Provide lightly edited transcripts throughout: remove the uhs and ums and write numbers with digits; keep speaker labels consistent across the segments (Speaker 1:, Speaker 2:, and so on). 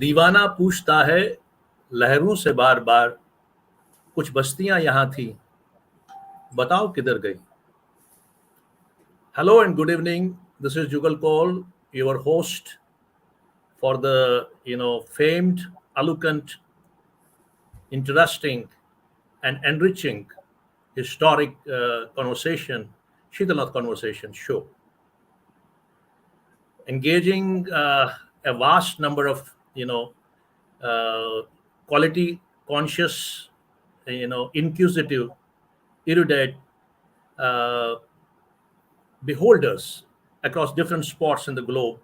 Speaker 1: दीवाना पूछता है लहरों से बार बार, कुछ बस्तियां यहाँ थी, बताओ किधर गई. Hello and good evening. This is Jugal Koul, your host for the famed, eloquent, interesting, and enriching historic conversation, Shitanath Conversation Show, engaging a vast number of uh, quality conscious, inquisitive, erudite uh, beholders across different spots in the globe.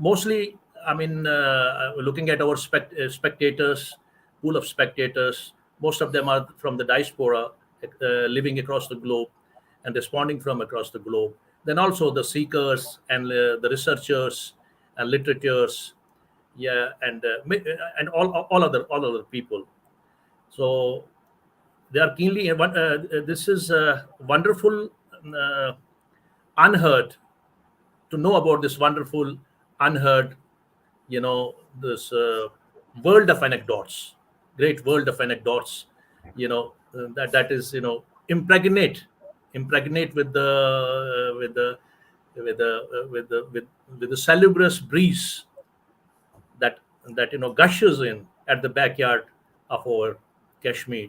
Speaker 1: Mostly, I mean, looking at our spectators, pool of spectators, most of them are from the diaspora, living across the globe and responding from across the globe. Then also the seekers and the researchers and literatures, yeah, and all other people. So they are keenly. This is wonderful, uh, unheard, to know about this wonderful, unheard, this world of anecdotes, great world of anecdotes, that is, impregnate with the salubrious breeze that gushes in at the backyard of our Kashmir.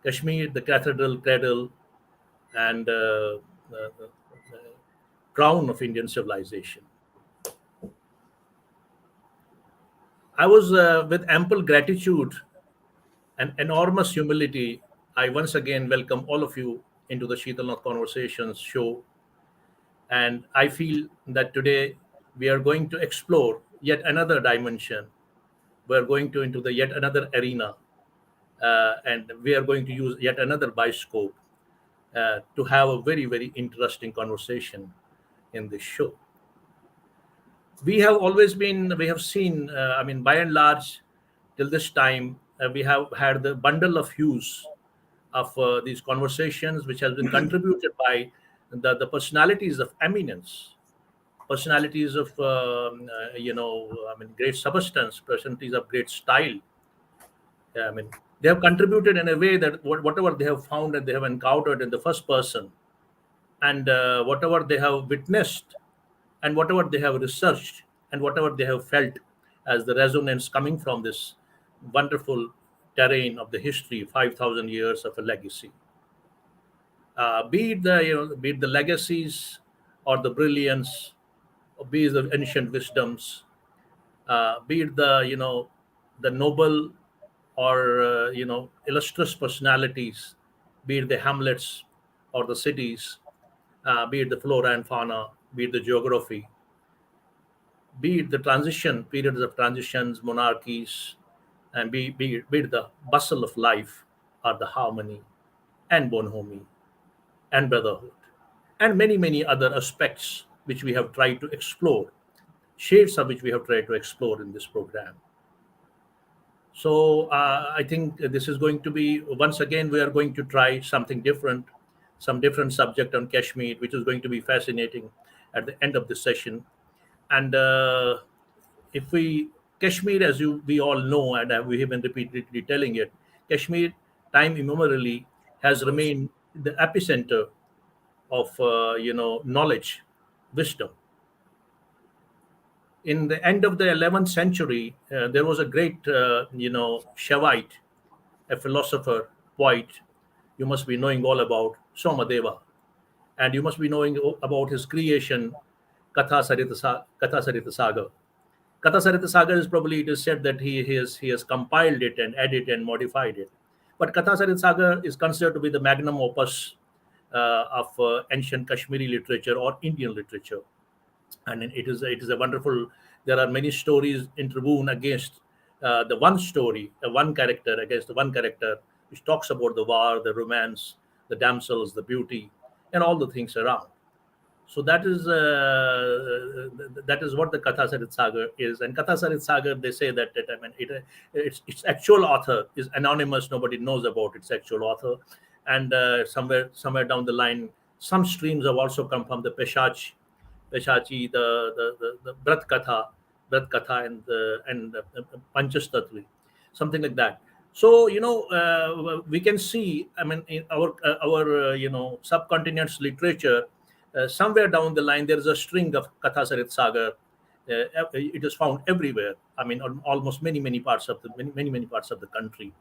Speaker 1: Kashmir, the cathedral cradle and crown of Indian civilization. I was, with ample gratitude and enormous humility, I once again welcome all of you into the Sheetalnath Conversations show. And I feel that today we are going to explore yet another dimension. We're going to into the yet another arena, and we are going to use yet another bioscope to have a very, very interesting conversation in this show. We have seen, I mean, by and large, till this time, we have had the bundle of hues of these conversations, which has been contributed by the personalities of eminence, personalities of, I mean, great substance, personalities of great style. I mean, they have contributed in a way that whatever they have found and they have encountered in the first person, and whatever they have witnessed, and whatever they have researched, and whatever they have felt as the resonance coming from this wonderful terrain of the history, 5,000 years of a legacy. Be it the legacies or the brilliance, or be it the ancient wisdoms, be it the noble or illustrious personalities, be it the hamlets or the cities, be it the flora and fauna, be it the geography, be it the transition periods of transitions, monarchies, and be it the bustle of life, or the harmony and bonhomie and brotherhood, and many other aspects which we have tried to explore, shades of which we have tried to explore in this program. So I think this is going to be, once again, we are going to try something different, some different subject on Kashmir, which is going to be fascinating at the end of the session. And if we Kashmir, as we all know, and we have been repeatedly telling it, Kashmir, time immemorially, has remained the epicenter of knowledge, wisdom. In the end of the 11th century, there was a great Shavite, a philosopher, poet. You must be knowing all about Somadeva, and you must be knowing about his creation, Katha Sarita Saga. Katha Sarita Saga is probably, it is said that he has compiled it and edited and modified it. But Katha Sarita Saga is considered to be the magnum opus of ancient Kashmiri literature or Indian literature, and it is a wonderful. There are many stories interwoven against the one story, one character against the one character, which talks about the war, the romance, the damsels, the beauty, and all the things around. So that is what the Katha Sarit Sagar is. And Katha Sarit Sagar, they say that I mean, its actual author is anonymous. Nobody knows about its actual author. And somewhere down the line, some streams have also come from the Peshachi, the Brat Katha, Vrat Katha and Panchas Tatvi, something like that. So we can see. I mean, in our subcontinent's literature, somewhere down the line there is a string of Katha Sarit Sagar. It is found everywhere. I mean, on almost many parts of the many parts of the country,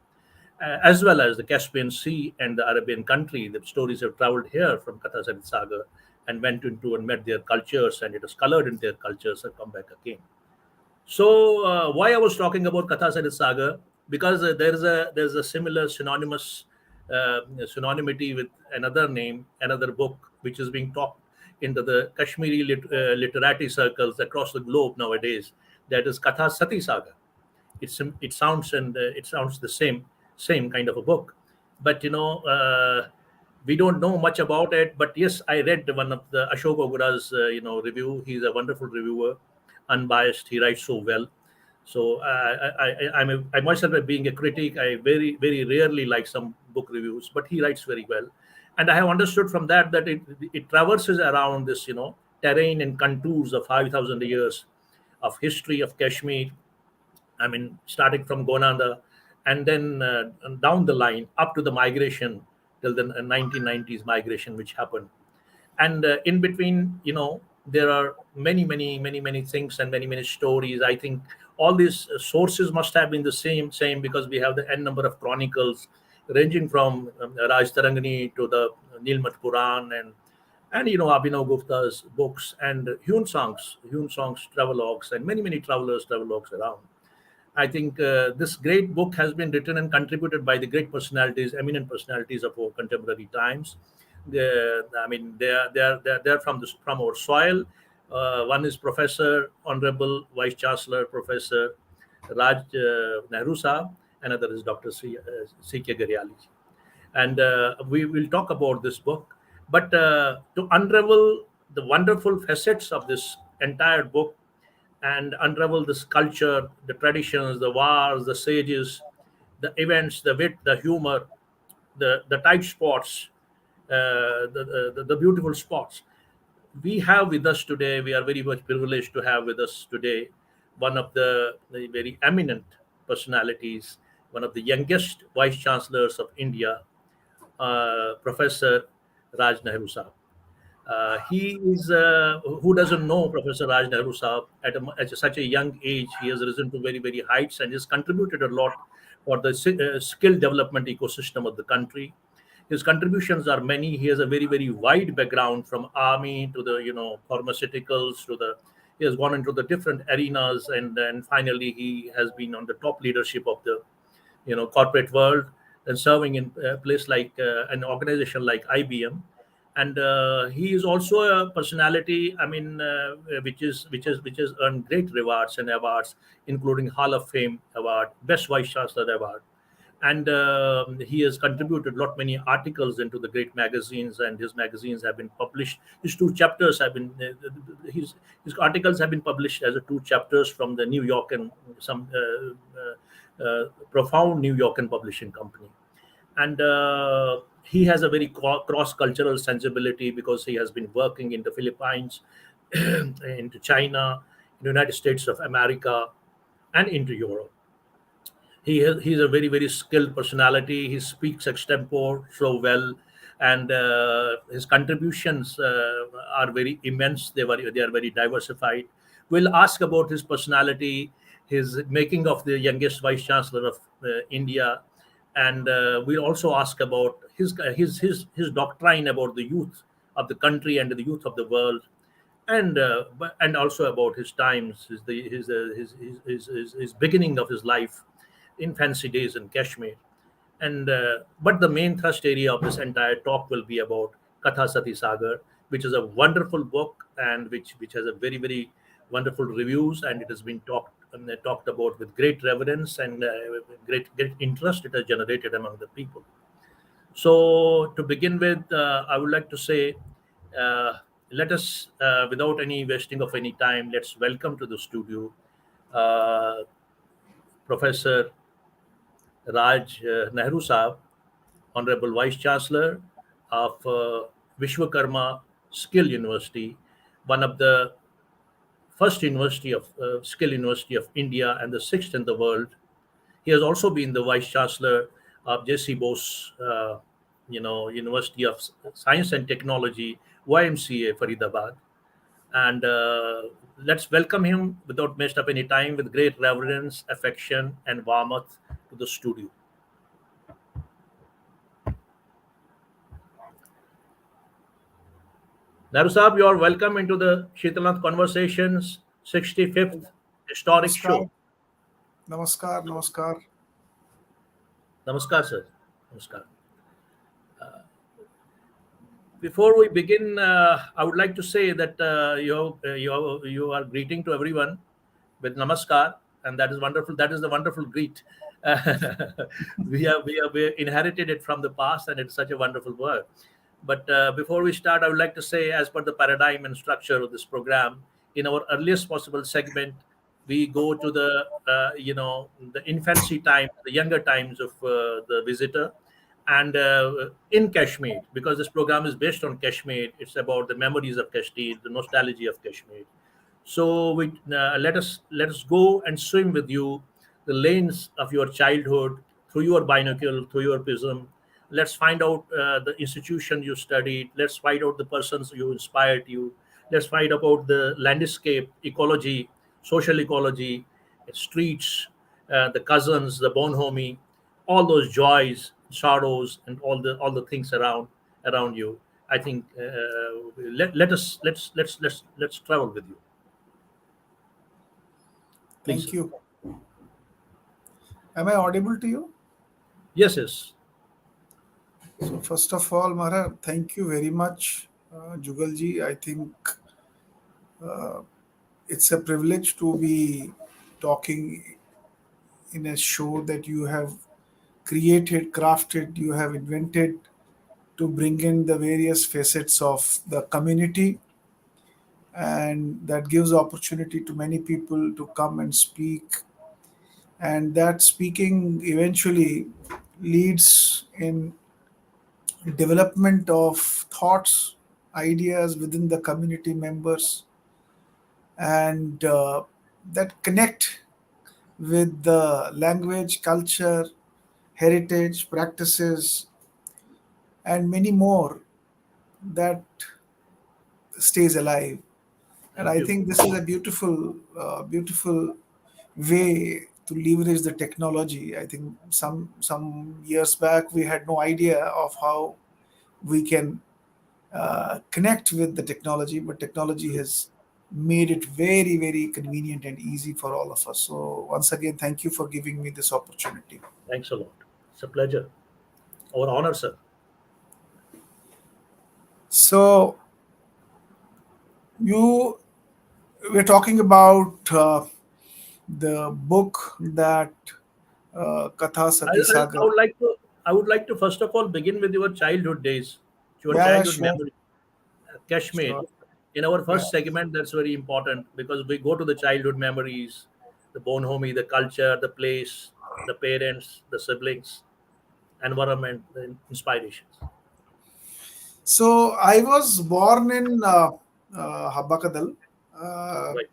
Speaker 1: as well as the Caspian Sea and the Arabian country. The stories have traveled here from Katha Sarit Sagar and went into and met their cultures, and it is colored in their cultures and come back again. So why I was talking about Katha Sarit Saga, because there's a similar synonymity with another name, another book which is being talked into the Kashmiri literati circles across the globe nowadays. That is Katha Sati Saga. It sounds the same kind of a book, but we don't know much about it. But yes, I read one of the Ashok Ogura's review. He's a wonderful reviewer, unbiased. He writes so well. So I myself, being a critic, I very rarely like some book reviews, but he writes very well, and I have understood from that that it traverses around this terrain and contours of 5,000 years of history of Kashmir. I mean, starting from Gonanda, and then down the line up to the migration till the 1990s migration, which happened. And in between, there are many things and many stories. I think all these sources must have been the same, because we have the n number of chronicles ranging from Raj Tarangani to the Nilmat Puran and Abhinav Gupta's books and Hyun Song's travelogues and many travelers travelogues around. I think this great book has been written and contributed by the great personalities, eminent personalities of our contemporary times. I mean, they're from our soil. One is Professor, Honorable Vice Chancellor, Professor Raj Nehru Saab. Another is Dr. C.K. Garyali, and we will talk about this book. But to unravel the wonderful facets of this entire book and unravel this culture, the traditions, the wars, the sages, the events, the wit, the humor, the tight spots, the beautiful spots. We have with us today, we are very much privileged to have with us today one of the very eminent personalities, one of the youngest vice chancellors of India, Professor Raj Nehru Saab. He is who doesn't know Professor Raj Nehru Saab at such a young age. He has risen to very heights and has contributed a lot for the skill development ecosystem of the country. His contributions are many. He has a very wide background from army to the pharmaceuticals to the. He has gone into the different arenas, and then finally he has been on the top leadership of the corporate world, and serving in a place like an organization like IBM. And he is also a personality. I mean, which has earned great rewards and awards, including Hall of Fame award, Best Vice Chancellor award, and he has contributed lot many articles into the great magazines, and his magazines have been published. His two chapters have been his articles have been published as a two chapters from the New York and some profound New York and publishing company. And he has a very cross cultural sensibility, because he has been working in the Philippines, into China, United States of America, and into Europe. He's a very skilled personality. He speaks extempore so well, and his contributions are very immense. They are very diversified. We'll ask about his personality, his making of the youngest vice chancellor of India, and we'll also ask about his doctrine about the youth of the country and the youth of the world, and also about his times, his beginning of his life in fancy days in Kashmir. And but the main thrust area of this entire talk will be about Katha Sati Sagar, which is a wonderful book, and which has a very wonderful reviews, and it has been talked about with great reverence and great interest it has generated among the people. So to begin with, I would like to say, uh, let us, without any wasting of any time, let's welcome to the studio uh, Professor Raj Nehru Saab, Honorable Vice Chancellor of Vishwakarma Skill University, one of the first university of skill university of India and the sixth in the world. He has also been the vice chancellor of J.C. Bose, University of Science and Technology, YMCA, Faridabad. And let's welcome him without waste of any time with great reverence, affection, and warmth to the studio. Nehru Saab, you are welcome into the Shitalath Conversations 65th historic
Speaker 2: Namaskar,
Speaker 1: show.
Speaker 2: namaskar, namaskar.
Speaker 1: Namaskar, sir. Namaskar. Before we begin, I would like to say that you are greeting to everyone with namaskar, and that is wonderful. That is the wonderful greet. We inherited it from the past, and it's such a wonderful word. But before we start, I would like to say, as per the paradigm and structure of this program, in our earliest possible segment, we go to the infancy time, the younger times of the visitor, and in Kashmir, because this program is based on Kashmir. It's about the memories of Kashmir, the nostalgia of Kashmir. So let us go and swim with you the lanes of your childhood through your binocle, through your prism. Let's find out the institution you studied. Let's find out the persons who inspired you. Let's find about the landscape, ecology, social ecology, streets, the cousins, the bonhomie, all those joys, sorrows, and all the things around you. I think let us let's travel with you, please.
Speaker 2: Thank you. Am I audible to you?
Speaker 1: Yes, yes.
Speaker 2: So, first of all, Mara, thank you very much, Jugalji. I think it's a privilege to be talking in a show that you have created, crafted, you have invented to bring in the various facets of the community, and that gives opportunity to many people to come and speak, and that speaking eventually leads in development of thoughts, ideas within the community members, and that connect with the language, culture, heritage, practices, and many more that stays alive. And
Speaker 1: Thank
Speaker 2: I
Speaker 1: you.
Speaker 2: think this is a beautiful way to leverage the technology. I think some years back we had no idea of how we can connect with the technology, but technology
Speaker 1: True.
Speaker 2: has made it very, very convenient and easy for all of us. So, once again, thank you for giving me this opportunity.
Speaker 1: Thanks a lot. It's a pleasure. Our honor, sir.
Speaker 2: So, you we're talking about the book that Katha Sati
Speaker 1: I
Speaker 2: Sagar.
Speaker 1: would like to first of all begin with your childhood days, your
Speaker 2: Yeah, yeah,
Speaker 1: childhood
Speaker 2: sure,
Speaker 1: memory. Kashmir.
Speaker 2: sure.
Speaker 1: In our
Speaker 2: Yeah.
Speaker 1: first segment, that's very important because we go to the childhood memories, the bonhomie, the culture, the place, the parents, the siblings, environment, the inspirations.
Speaker 2: So, I was born in Habakadal. Uh,
Speaker 1: Right.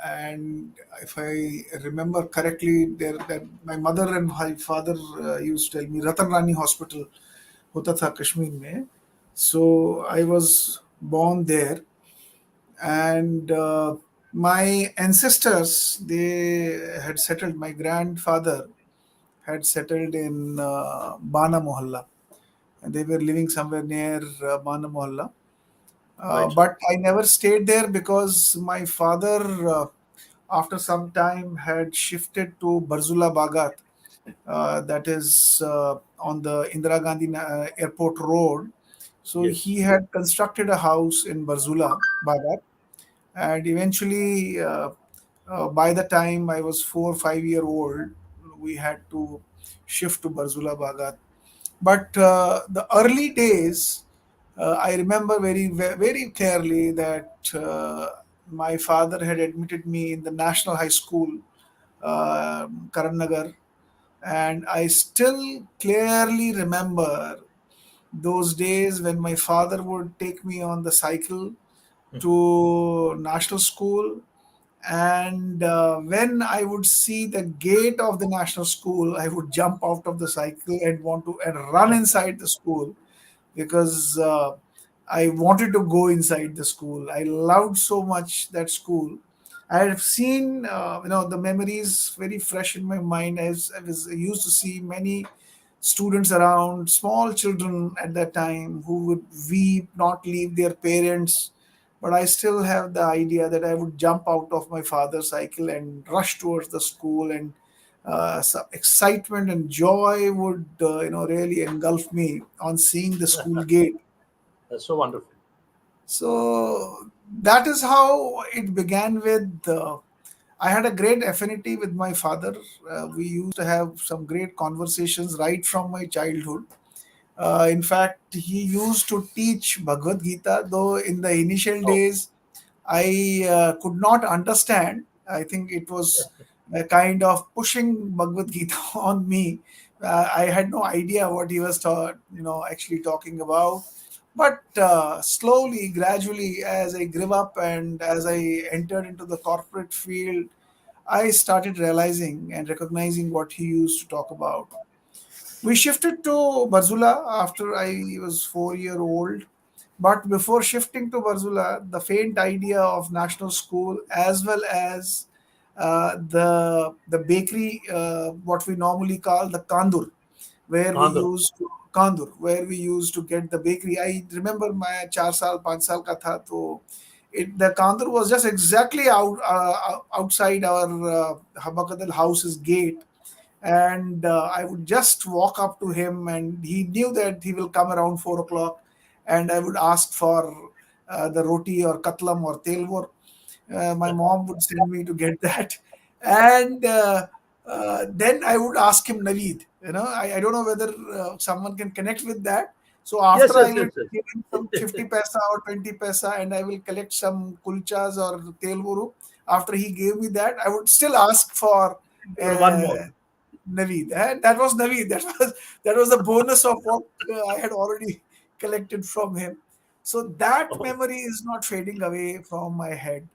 Speaker 2: and if I remember correctly, there that my mother and my father used to tell me Ratan Rani Hospital hota tha Kashmir mein. So I was born there, and my ancestors they had settled. My grandfather had settled in Bana Mohalla, and they were living somewhere near Bana Mohalla.
Speaker 1: Right, sir.
Speaker 2: But I never stayed there because my father, after some time, had shifted to Barzula Bagat, that is on the Indira Gandhi Airport Road. So
Speaker 1: Yes.
Speaker 2: he had constructed a house in Barzula Bagat, and eventually, by the time I was 4 or 5 year old, we had to shift to Barzula Bagat. But the early days, I remember very clearly that my father had admitted me in the National High School, Karamnagar, and I still clearly remember those days when my father would take me on the cycle to national school. And when I would see the gate of the national school, I would jump out of the cycle and want to and run inside the school, because I wanted to go inside the school. I loved so much that school. I have seen, the memories very fresh in my mind, as I used to see many students around, small children at that time, who would weep, not leave their parents. But I still have the idea that I would jump out of my father's cycle and rush towards the school, and some excitement and joy would, really engulf me on seeing the school gate.
Speaker 1: That's so wonderful.
Speaker 2: So that is how it began with. I had a great affinity with my father. We used to have some great conversations right from my childhood. In fact, he used to teach Bhagavad Gita, though in the initial
Speaker 1: Oh,
Speaker 2: days I could not understand. I think it was a kind of pushing Bhagavad Gita on me. I had no idea what he was actually talking about. But slowly, gradually, as I grew up and as I entered into the corporate field, I started realizing and recognizing what he used to talk about. We shifted to Barzula after I was 4 year old. But before shifting to Barzula, the faint idea of national school, as well as the bakery, what we normally call the kandur,
Speaker 1: Andhra.
Speaker 2: where we used to get the bakery. I remember my 4 saal, 5 saal ka tha, to the kandur was just exactly outside our Habakadal house's gate, and I would just walk up to him, and he knew that he will come around 4 o'clock, and I would ask for the roti or katlam or telvor. My mom would send me to get that, and then I would ask him Naveed. I don't know whether someone can connect with that. So
Speaker 1: Yes,
Speaker 2: after
Speaker 1: yes,
Speaker 2: I will
Speaker 1: yes, yes.
Speaker 2: give him some 50 paisa or 20 paisa, and I will collect some kulchas or telvuru. After he gave me that, I would still ask for
Speaker 1: For one more.
Speaker 2: uh, Naveed. That was Naveed. That was the bonus of what I had already collected from him. So that
Speaker 1: Oh,
Speaker 2: memory is not fading away from my head.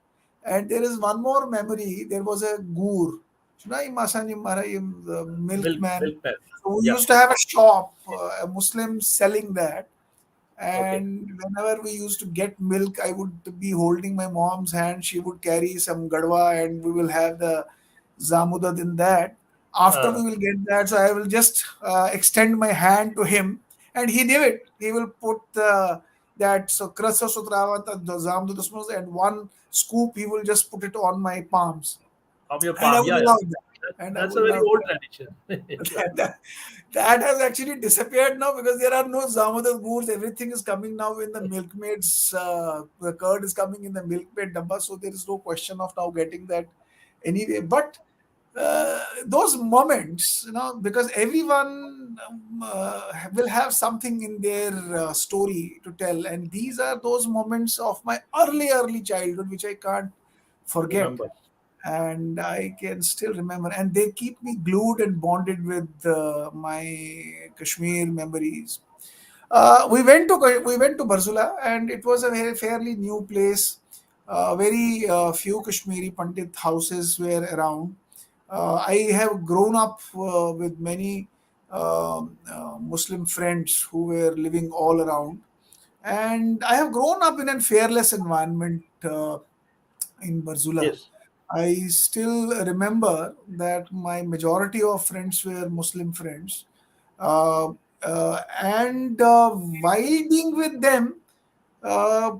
Speaker 2: And there is one more memory. There was a gur. Shunai Masani Marayim, the milkman.
Speaker 1: milkman.
Speaker 2: So we
Speaker 1: Yeah.
Speaker 2: used to have a shop, a Muslim selling that.
Speaker 1: Okay.
Speaker 2: And whenever we used to get milk, I would be holding my mom's hand. She would carry some gadwa, and we will have the zamudad in that. After
Speaker 1: Uh,
Speaker 2: we will get that, so I will just extend my hand to him, and he knew it. He will put that so krasa sutravat the zamudad, and one scoop he will just put it on my palms,
Speaker 1: of your
Speaker 2: and I
Speaker 1: palm.
Speaker 2: would
Speaker 1: Yeah, yeah.
Speaker 2: love that. And I
Speaker 1: That's a
Speaker 2: would
Speaker 1: very
Speaker 2: love
Speaker 1: old
Speaker 2: that.
Speaker 1: tradition. Yeah.
Speaker 2: that, that has actually disappeared now, because there are no Zamadar gourds. Everything is coming now in the milkmaids. The curd is coming in the milkmaid dabba, so there is no question of now getting that anyway. But those moments, because everyone will have something in their story to tell, and these are those moments of my early childhood which I can't forget,
Speaker 1: Remember.
Speaker 2: and I can still remember, and they keep me glued and bonded with my Kashmir memories. We went to Barzula, and it was a very fairly new place. Very few Kashmiri Pandit houses were around. I have grown up with many Muslim friends who were living all around, and I have grown up in a fearless environment in Barzula.
Speaker 1: Yes.
Speaker 2: I still remember that my majority of friends were Muslim friends, uh, and while being with them, uh,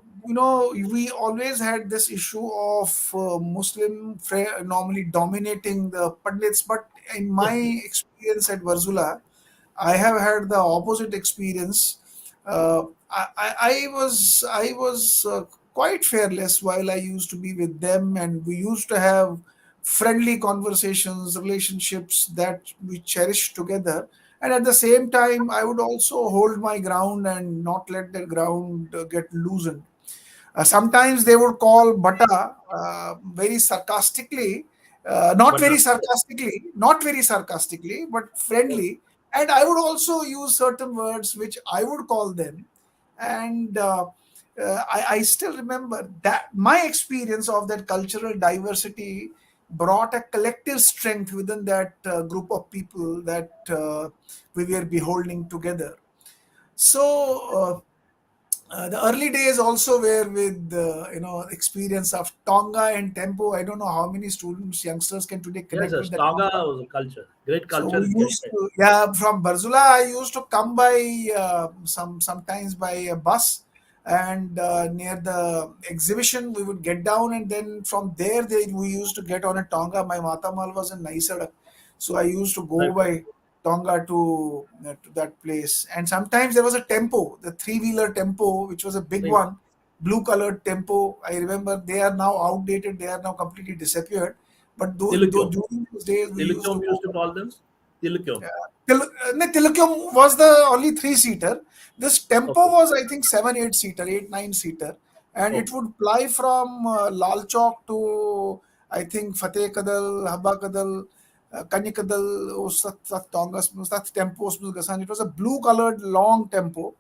Speaker 2: we always had this issue of normally dominating the Pandits. But in my experience at Varzula, I have had the opposite experience. I was quite fearless while I used to be with them, and we used to have friendly conversations, relationships that we cherished together. And at the same time, I would also hold my ground and not let the ground get loosened. Sometimes they would call Bata very sarcastically,
Speaker 1: But
Speaker 2: not very sarcastically, but friendly. And I would also use certain words which I would call them. And I still remember that my experience of that cultural diversity brought a collective strength within that group of people that we were beholding together. So the early days also were with experience of Tonga and tempo. I don't know how many students, youngsters can today
Speaker 1: Yes,
Speaker 2: connect
Speaker 1: yes.
Speaker 2: with the
Speaker 1: Tonga
Speaker 2: Tonga.
Speaker 1: was a culture, great
Speaker 2: So
Speaker 1: culture
Speaker 2: we
Speaker 1: in
Speaker 2: used
Speaker 1: Kenya.
Speaker 2: to, yeah, from Barzula, I used to come by sometimes by a bus, and near the exhibition, we would get down, and then from there, we used to get on a Tonga. My Matamal was in Naisadak, so I used to go
Speaker 1: Right, right,
Speaker 2: by Tonga to that place. And sometimes there was a tempo, the three-wheeler tempo, which was a big
Speaker 1: right.
Speaker 2: one, blue-colored tempo. I remember they are now outdated; they are now completely disappeared. But
Speaker 1: Tilikum.
Speaker 2: during those days, we used to
Speaker 1: Tilikum
Speaker 2: go.
Speaker 1: used to call them. Tilikum.
Speaker 2: Tilikum was the only three-seater. This Tempo
Speaker 1: Okay.
Speaker 2: was, I think, seven, eight-seater, eight, nine-seater, and it
Speaker 1: Okay.
Speaker 2: would ply from Lal Chowk to, I think, Fateh Kadal, Habba Kadal, Kanya Kadal, Tongas, Tempo, Gasan. It was a blue-colored long tempo,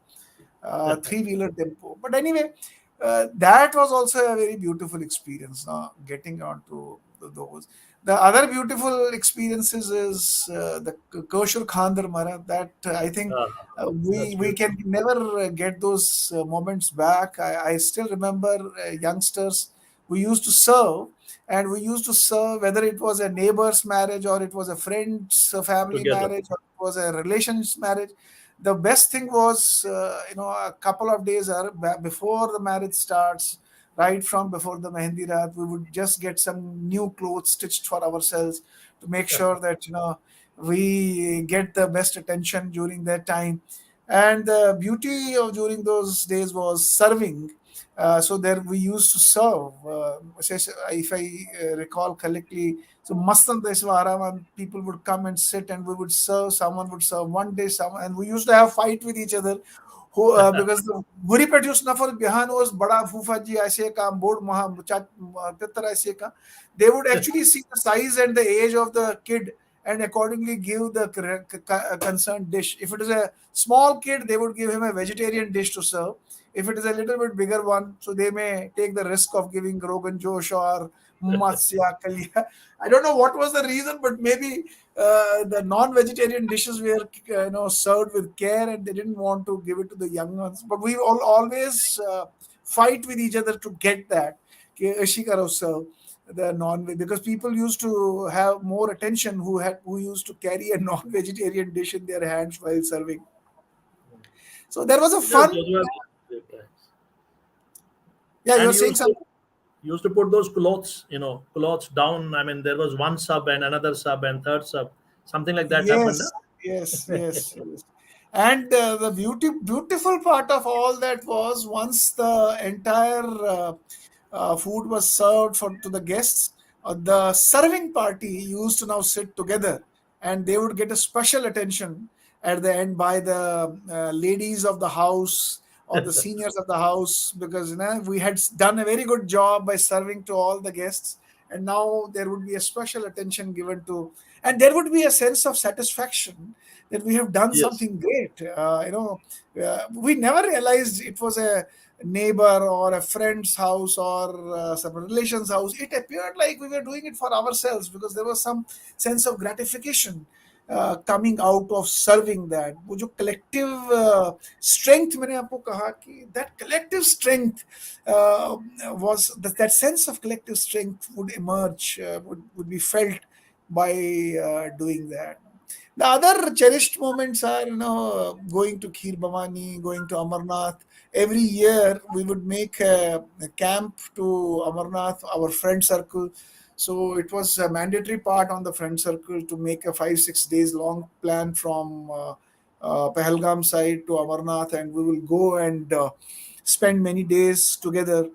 Speaker 2: three-wheeler tempo. But anyway, that was also a very beautiful experience. Getting onto those. The other beautiful experiences is the Koshur Khandar Mara. That I think
Speaker 1: That's
Speaker 2: we
Speaker 1: beautiful.
Speaker 2: can never get those moments back. I still remember youngsters we used to serve, and we used to serve whether it was a neighbor's marriage or it was a friend's family
Speaker 1: Together.
Speaker 2: marriage or it was a relation's marriage. The best thing was a couple of days before the marriage starts, right from before the Mehendi Raat, we would just get some new clothes stitched for ourselves to make sure that we get the best attention during that time. And the beauty of during those days was serving. So there we used to serve. If I recall correctly, so Mastan Deswara, people would come and sit, and we would serve. Someone would serve one day, someone, and we used to have fight with each other. Who because the Buri Petus Nafar Bihan was Bada Fufaji Aseka, Board Maha Petra Aseka, they would actually see the size and the age of the kid and accordingly give the concerned dish. If it is a small kid, they would give him a vegetarian dish to serve. If it is a little bit bigger one, so they may take the risk of giving Rogan Josh or Matsya Kalia. I don't know what was the reason, but maybe the non-vegetarian dishes were served with care, and they didn't want to give it to the young ones. But we all always fight with each other to get that. Shikaro serve the non-veg, because people used to have more attention who used to carry a non-vegetarian dish in their hands while serving. So there was a
Speaker 1: Yes,
Speaker 2: fun.
Speaker 1: those were great times.
Speaker 2: Yeah, you
Speaker 1: And
Speaker 2: were saying something.
Speaker 1: used to put those clothes, clothes down. I mean, there was one sub and another sub and third sub. Something like that happened.
Speaker 2: Yes, yes, yes, yes. And the beautiful part of all that was once the entire food was served to the guests, the serving party used to now sit together, and they would get a special attention at the end by the ladies of the house or the seniors of the house, because we had done a very good job by serving to all the guests, and now there would be a special attention given to, and there would be a sense of satisfaction that we have done
Speaker 1: Yes.
Speaker 2: something great. We never realized it was a neighbor or a friend's house or some relation's house. It appeared like we were doing it for ourselves because there was some sense of gratification coming out of serving that. वो जो collective strength मैंने आपको कहा कि that collective strength was that sense of collective strength would emerge, would be felt by doing that. The other cherished moments are, going to Kheer Bhavani, going to Amarnath. Every year we would make a camp to Amarnath, our friend circle. So it was a mandatory part on the friend circle to make a 5 6 days long plan from Pahalgam side to Amarnath, and we will go and spend many days together.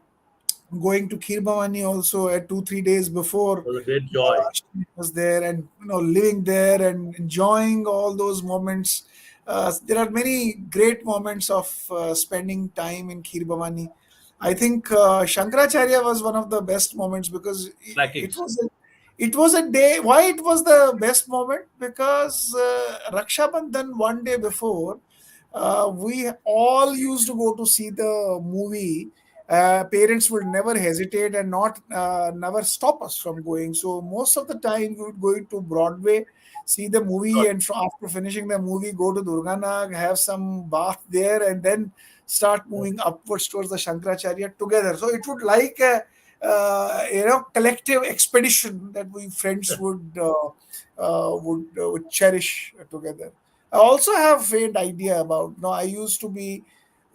Speaker 2: Going to Kirbawani also at 2 3 days before
Speaker 1: It was a great joy.
Speaker 2: Ashtami was there, and living there and enjoying all those moments. There are many great moments of spending time in Kirbawani. I think Shankaracharya was one of the best moments because it
Speaker 1: Slackings.
Speaker 2: was a day. Why it was the best moment? Because Raksha Bandhan one day before, we all used to go to see the movie. Parents would never hesitate and not never stop us from going. So most of the time we would go to Broadway, see the movie,
Speaker 1: Got
Speaker 2: and after finishing the movie, go to Durganag, have some bath there, and then start
Speaker 1: it.
Speaker 2: moving upwards towards the Shankaracharya together. So it would like a collective expedition that we friends would cherish together. I also have faint idea about. No, I used to be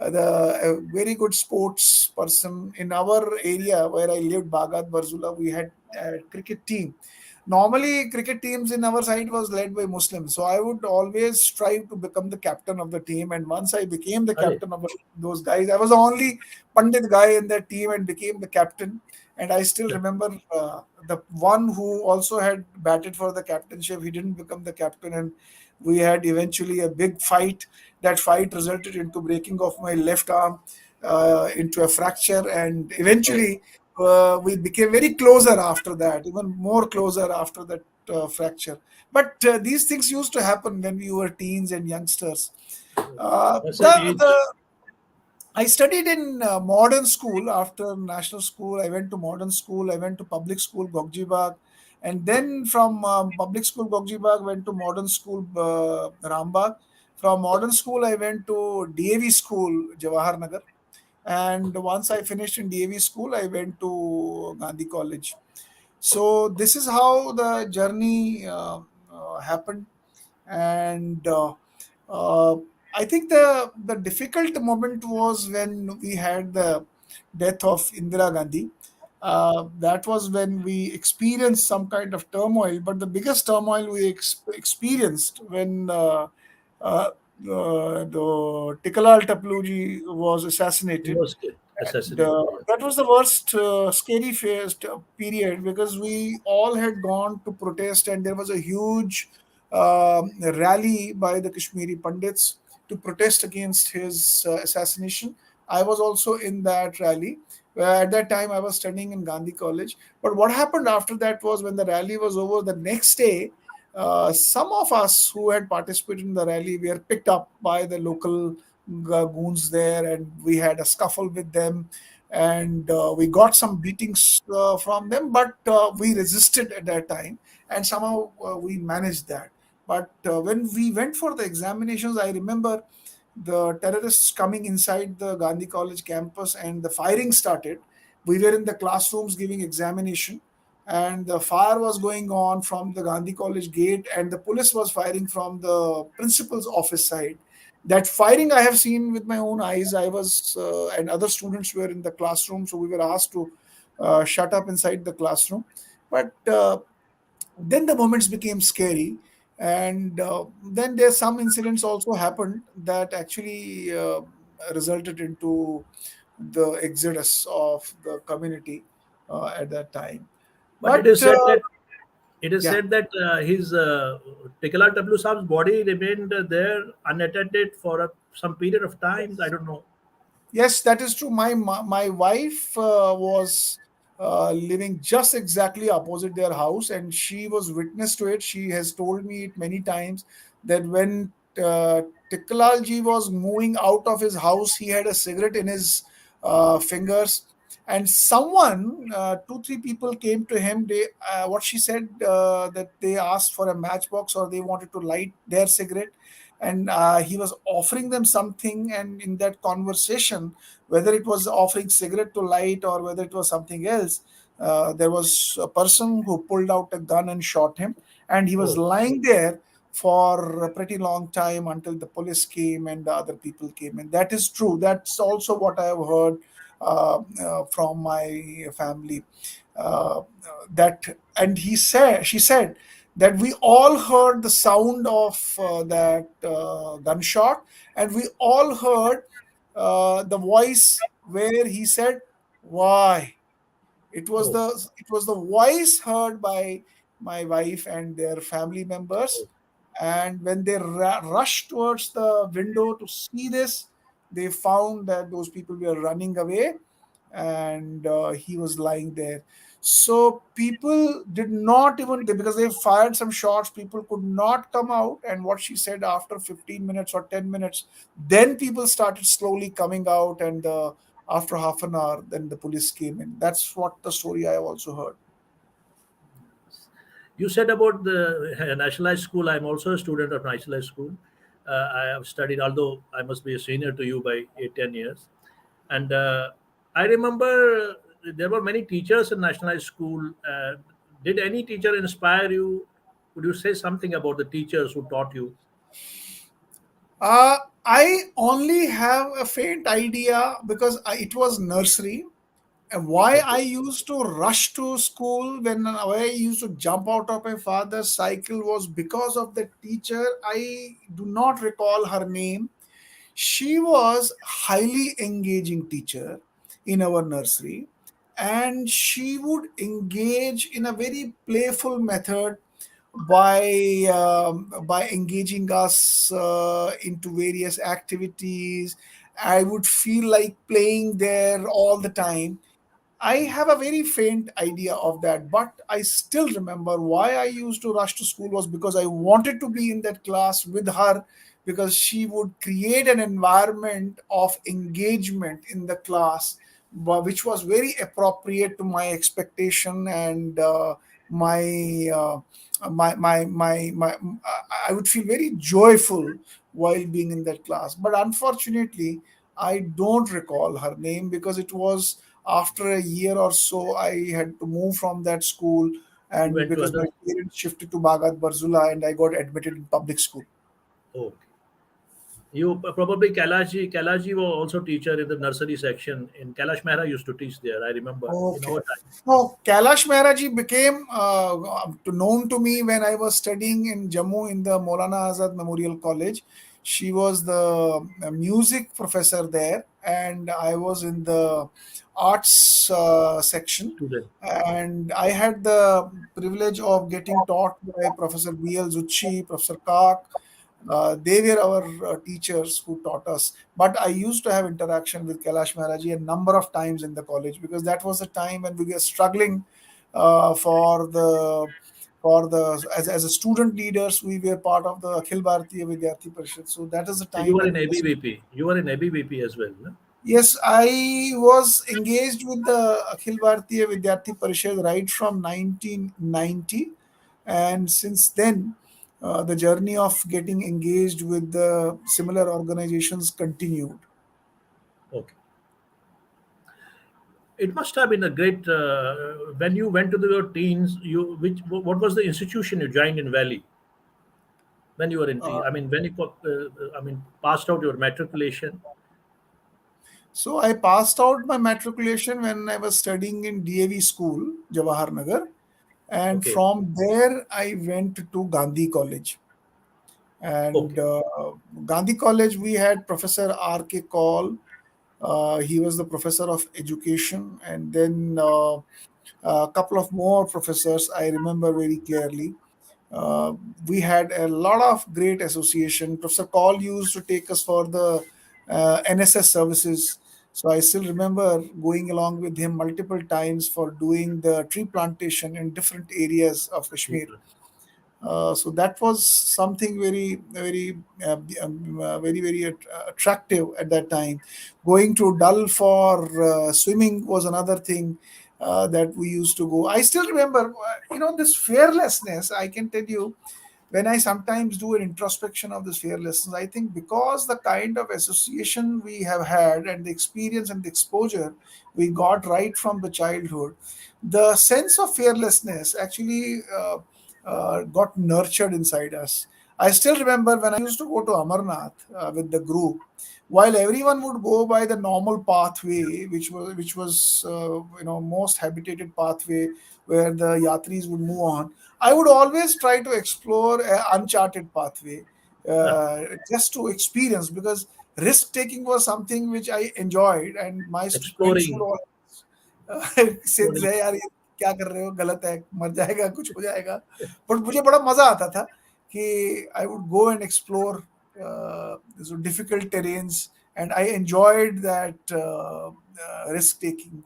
Speaker 2: a very good sports person in our area where I lived, Bagat Barzula. We had a cricket team. Normally, cricket teams in our side was led by Muslims, so I would always strive to become the captain of the team. And once I became the
Speaker 1: Arey,
Speaker 2: captain of those guys, I was the only Pandit guy in that team and became the captain. And I still
Speaker 1: yeah.
Speaker 2: remember the one who also had batted for the captainship. He didn't become the captain, and we had eventually a big fight. That fight resulted into breaking of my left arm into a fracture, and
Speaker 1: Oh,
Speaker 2: eventually we became very closer after that, even more closer after that fracture. But these things used to happen when we were teens and youngsters.
Speaker 1: that's the
Speaker 2: The
Speaker 1: age.
Speaker 2: I studied in modern school after national school. I went to modern school. I went to public school, Gogjibag. And then from public school, Gogjibag, went to modern school, Rambagh. From modern school, I went to DAV school, Jawahar Nagar. And once I finished in DAV school, I went to Gandhi College. So this is how the journey happened. And uh, I think the difficult moment was when we had the death of Indira Gandhi. That was when we experienced some kind of turmoil. But the biggest turmoil we experienced when uh, the Tikalal Tapluji was
Speaker 1: He
Speaker 2: assassinated.
Speaker 1: was
Speaker 2: And
Speaker 1: assassinated. Yeah.
Speaker 2: that was the worst scary phase period, because we all had gone to protest, and there was a huge rally by the Kashmiri Pandits to protest against his assassination. I was also in that rally. At that time, I was studying in Gandhi College. But what happened after that was, when the rally was over, the next day, some of us who had participated in the rally were picked up by the local goons there, and we had a scuffle with them, and we got some beatings from them, but we resisted at that time, and somehow we managed that. But when we went for the examinations, I remember the terrorists coming inside the Gandhi College campus, and the firing started. We were in the classrooms giving examination, and the fire was going on from the Gandhi College gate, and the police was firing from the principal's office side. That firing I have seen with my own eyes. I was and other students were in the classroom, so we were asked to shut up inside the classroom. But then the moments became scary, and then there's some incidents also happened that actually resulted into the exodus of the community at that time.
Speaker 1: But it
Speaker 2: But
Speaker 1: is said that
Speaker 2: yeah.
Speaker 1: his Tikalal Tablu Saab's body remained there unattended for some period of time. I don't know.
Speaker 2: Yes, that is true. My wife was living just exactly opposite their house, and she was witness to it. She has told me it many times that when Tiklalji was moving out of his house, he had a cigarette in his fingers, and someone, two three people came to him. They what she said, that they asked for a matchbox or they wanted to light their cigarette, and he was offering them something, and in that conversation, whether it was offering cigarette to light or whether it was something else, there was a person who pulled out a gun and shot him, and he was
Speaker 1: Oh,
Speaker 2: lying there for a pretty long time until the police came and the other people came. And that is true. That's also what I have heard from my family. That And she said that we all heard the sound of that gunshot, and we all heard the voice where he said, "Why?"
Speaker 1: oh,
Speaker 2: It was the voice heard by my wife and their family members.
Speaker 1: oh.
Speaker 2: And when they rushed towards the window to see this, they found that those people were running away, and he was lying there. So people did not even, because they fired some shots, people could not come out. And what she said, after 15 minutes or 10 minutes, then people started slowly coming out, and after half an hour, then the police came in. That's what the story I have also heard.
Speaker 1: You said about the nationalized school. I'm also a student of nationalized school. I have studied, although I must be a senior to you by 8, 10 years. And I remember there were many teachers in nationalized school. Did any teacher inspire you? Would you say something about the teachers who taught you?
Speaker 2: I only have a faint idea because it was nursery. And why I
Speaker 1: Okay.
Speaker 2: used to rush to school, when I used to jump out of my father's cycle, was because of the teacher. I do not recall her name. She was highly engaging teacher in our nursery, and she would engage in a very playful method by engaging us into various activities. I would feel like playing there all the time. I have a very faint idea of that, but I still remember why I used to rush to school was because I wanted to be in that class with her, because she would create an environment of engagement in the class, which was very appropriate to my expectation and my, uh, my I would feel very joyful while being in that class. But unfortunately, I don't recall her name, because it was after a year or so I had to move from that school,
Speaker 1: You
Speaker 2: and
Speaker 1: went to
Speaker 2: because my
Speaker 1: others?
Speaker 2: parents shifted to Bhagat Barzula, and I got admitted in public school.
Speaker 1: Okay. You probably Kalaji was also teacher in the nursery section. In Kailash Mehra used to teach there. I remember in
Speaker 2: Okay.
Speaker 1: our time.
Speaker 2: So Kailash Mehra became known to me when I was studying in Jammu in the Maulana Azad Memorial College. She was the music professor there, and I was in the arts section.
Speaker 1: Student.
Speaker 2: And I had the privilege of getting taught by Professor B.L. Zucchi, Professor Kak. They were our teachers who taught us. But I used to have interaction with Kailash Maharaji a number of times in the college, because that was a time when we were struggling for as a student leaders. We were part of the Akhil Bharatiya Vidyarthi Parishad. So that is the
Speaker 1: So you
Speaker 2: time
Speaker 1: were
Speaker 2: when
Speaker 1: in
Speaker 2: we were.
Speaker 1: ABVP. You were in ABVP as well. No?
Speaker 2: Yes, I was engaged with the Akhil Bharatiya Vidyarthi Parishad right from 1990, and since then, the journey of getting engaged with the similar organizations continued.
Speaker 1: Okay. It must have been a great when you went to your teens. You which what was the institution you joined in Valley when you were in
Speaker 2: Uh,
Speaker 1: teen? I mean, when you I mean passed out your matriculation.
Speaker 2: so I passed out my matriculation when I was studying in DAV school, Jawahar Nagar, and
Speaker 1: Okay.
Speaker 2: from there I went to Gandhi College. And
Speaker 1: Okay.
Speaker 2: Gandhi College, we had Professor R.K. Kaul. He was the professor of education, and then a couple of more professors I remember very clearly. Uh, we had a lot of great association. Professor Kaul used to take us for the NSS services. So I still remember going along with him multiple times for doing the tree plantation in different areas of Kashmir. So that was something very attractive at that time. Going to Dal for swimming was another thing that we used to go. I still remember, this fearlessness. I can tell you, when I sometimes do an introspection of this fearlessness, I think because the kind of association we have had and the experience and the exposure we got right from the childhood, the sense of fearlessness actually got nurtured inside us. I still remember when I used to go to Amarnath with the group. While everyone would go by the normal pathway, which was most habitated pathway where the yatris would move on, I would always try to explore an uncharted pathway, just to experience, because risk taking was something which I enjoyed, and my friends would
Speaker 1: Exploring,
Speaker 2: all से
Speaker 1: exploring.
Speaker 2: यार ये क्या कर रहे हो, गलत है, मर जाएगा, कुछ हो जाएगा. बट मुझे बड़ा मजा आता था कि I would go and explore difficult terrains and I enjoyed that risk taking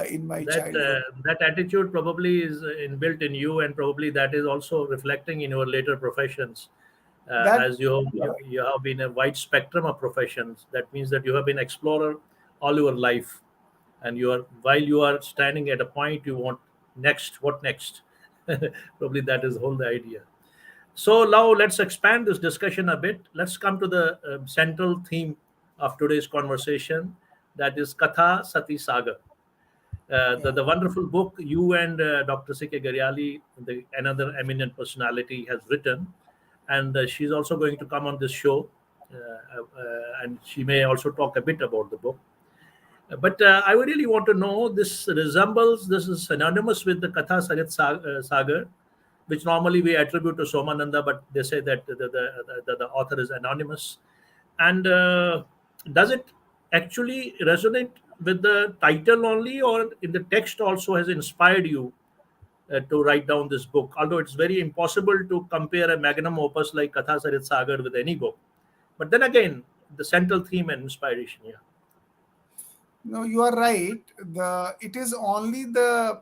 Speaker 2: in my
Speaker 1: That
Speaker 2: childhood.
Speaker 1: that attitude probably is inbuilt in you, and probably that is also reflecting in your later professions.
Speaker 2: That
Speaker 1: As you have been a wide spectrum of professions, that means that you have been explorer all your life, and you are, while you are standing at a point, you want next, what next? Probably that is the whole idea. So now let's expand this discussion a bit. Let's come to the central theme of today's conversation, that is Katha Sati Saga.
Speaker 2: yeah.
Speaker 1: The wonderful book you and Dr. C.K. Garyali, another eminent personality, has written. And she's also going to come on this show. And she may also talk a bit about the book. But I would really want to know, this is synonymous with the Katha Sagar, which normally we attribute to Somananda, but they say that the author is anonymous. And does it actually resonate with the title only, or in the text also has inspired you to write down this book? Although it's very impossible to compare a magnum opus like Katha Sarit Sagar with any book. But then again, the central theme and inspiration, yeah.
Speaker 2: No, you are right. It is only the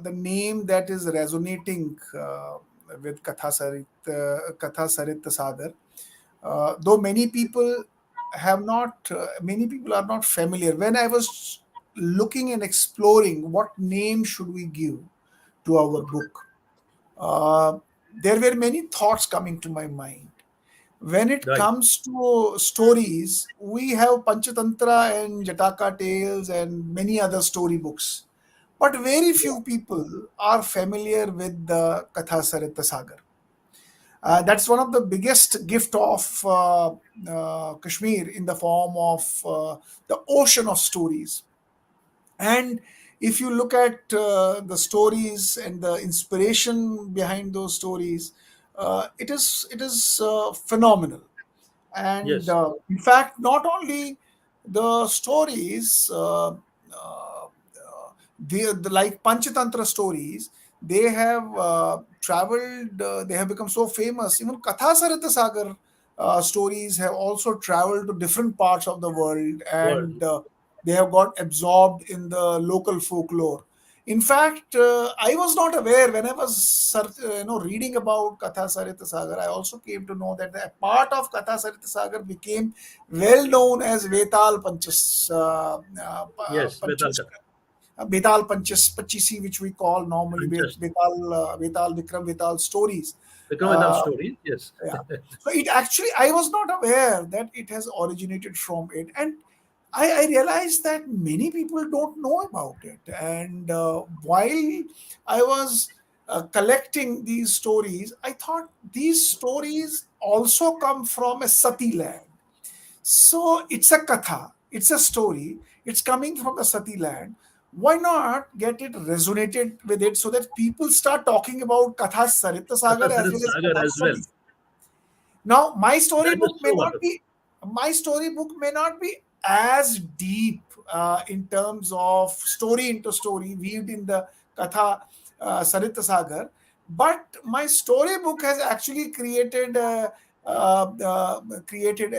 Speaker 2: name that is resonating with Katha Sarit Sagar. Though many people are not familiar. When I was looking and exploring what name should we give to our book, uh, there were many thoughts coming to my mind. When it
Speaker 1: Right.
Speaker 2: comes to stories, we have Panchatantra and Jataka tales and many other storybooks. But very few people are familiar with the Katha Sarita Sagar. That's one of the biggest gift of Kashmir in the form of the ocean of stories. And if you look at the stories and the inspiration behind those stories, it is phenomenal. And
Speaker 1: Yes.
Speaker 2: in fact, not only the stories, like Panchatantra stories, they have traveled, they have become so famous. Even Katha Sarita Sagar stories have also traveled to different parts of the world,
Speaker 1: Word.
Speaker 2: and they have got absorbed in the local folklore. In fact, I was not aware when I was reading about Katha Sarita Sagar. I also came to know that a part of Katha Sarita Sagar became well known as Vetal Panchas,
Speaker 1: Yes. Vetal
Speaker 2: Panchas,
Speaker 1: Katha.
Speaker 2: Betal Panchas Pachisi, which we call normally
Speaker 1: Unjust.
Speaker 2: Betal Vikram Betal stories.
Speaker 1: Vikram Vedal
Speaker 2: Uh,
Speaker 1: stories. Yes.
Speaker 2: yeah. So it actually, I was not aware that it has originated from it, and I realized that many people don't know about it. And while I was collecting these stories, I thought these stories also come from a Sati land. So it's a katha, it's a story, it's coming from the Sati land. Why not get it resonated with it so that people start talking about Katha Sarita
Speaker 1: Katha
Speaker 2: Sagar as
Speaker 1: Sarit
Speaker 2: well as
Speaker 1: Sagar
Speaker 2: Katha
Speaker 1: as well.
Speaker 2: Sati. Now,
Speaker 1: That is so wonderful.
Speaker 2: my storybook may not be as deep in terms of story into story weaved in the Katha Sarita Sagar, but my storybook has actually created a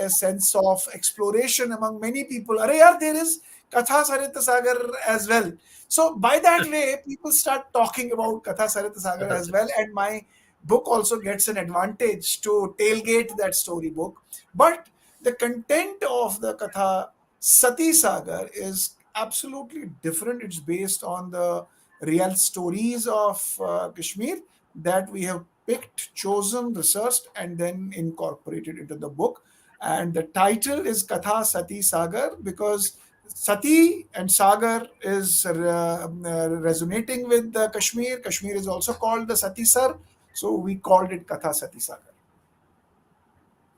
Speaker 2: sense of exploration among many people. Arey yaar, there is Katha Sarita Sagar as well. So by that way, people start talking about Katha Sarita Sagar
Speaker 1: Katha
Speaker 2: as
Speaker 1: Sarit.
Speaker 2: well, and my book also gets an advantage to tailgate that storybook. But the content of the Katha Sati Sagar is absolutely different. It's based on the real stories of Kashmir that we have picked, chosen, researched, and then incorporated into the book. And the title is Katha Sati Sagar because Sati and Sagar is resonating with Kashmir. Kashmir is also called the Sati Sar, so we called it Katha Sati Sagar.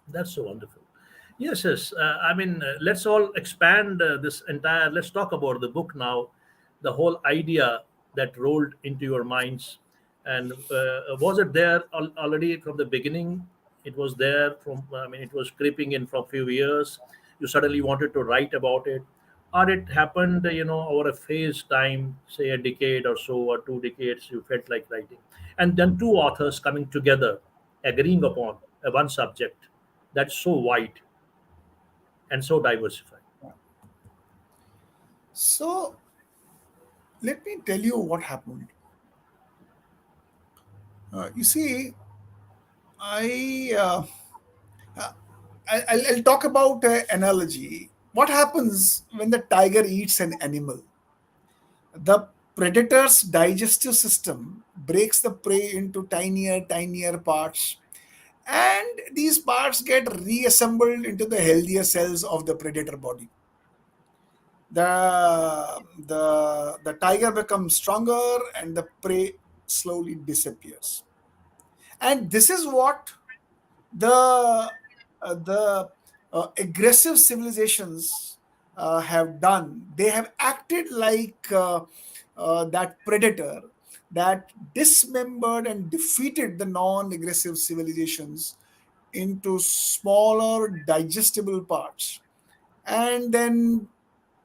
Speaker 1: That's so wonderful. Yes, yes. I mean, let's all expand this entire. Let's talk about the book now. The whole idea that rolled into your minds, and was it there already from the beginning? It was there from. I mean, it was creeping in for a few years. You suddenly wanted to write about it, or it happened, over a phase time, say a decade or so, or 2 decades. You felt like writing, and then two authors coming together, agreeing upon one subject that's so wide and so diversified.
Speaker 2: So let me tell you what happened. You see, I, uh, uh, I'll talk about an analogy. What happens when the tiger eats an animal? The predator's digestive system breaks the prey into tinier parts, and these parts get reassembled into the healthier cells of the predator body. The tiger becomes stronger and the prey slowly disappears. And this is what the aggressive civilizations have done. They have acted like that predator that dismembered and defeated the non-aggressive civilizations into smaller digestible parts, and then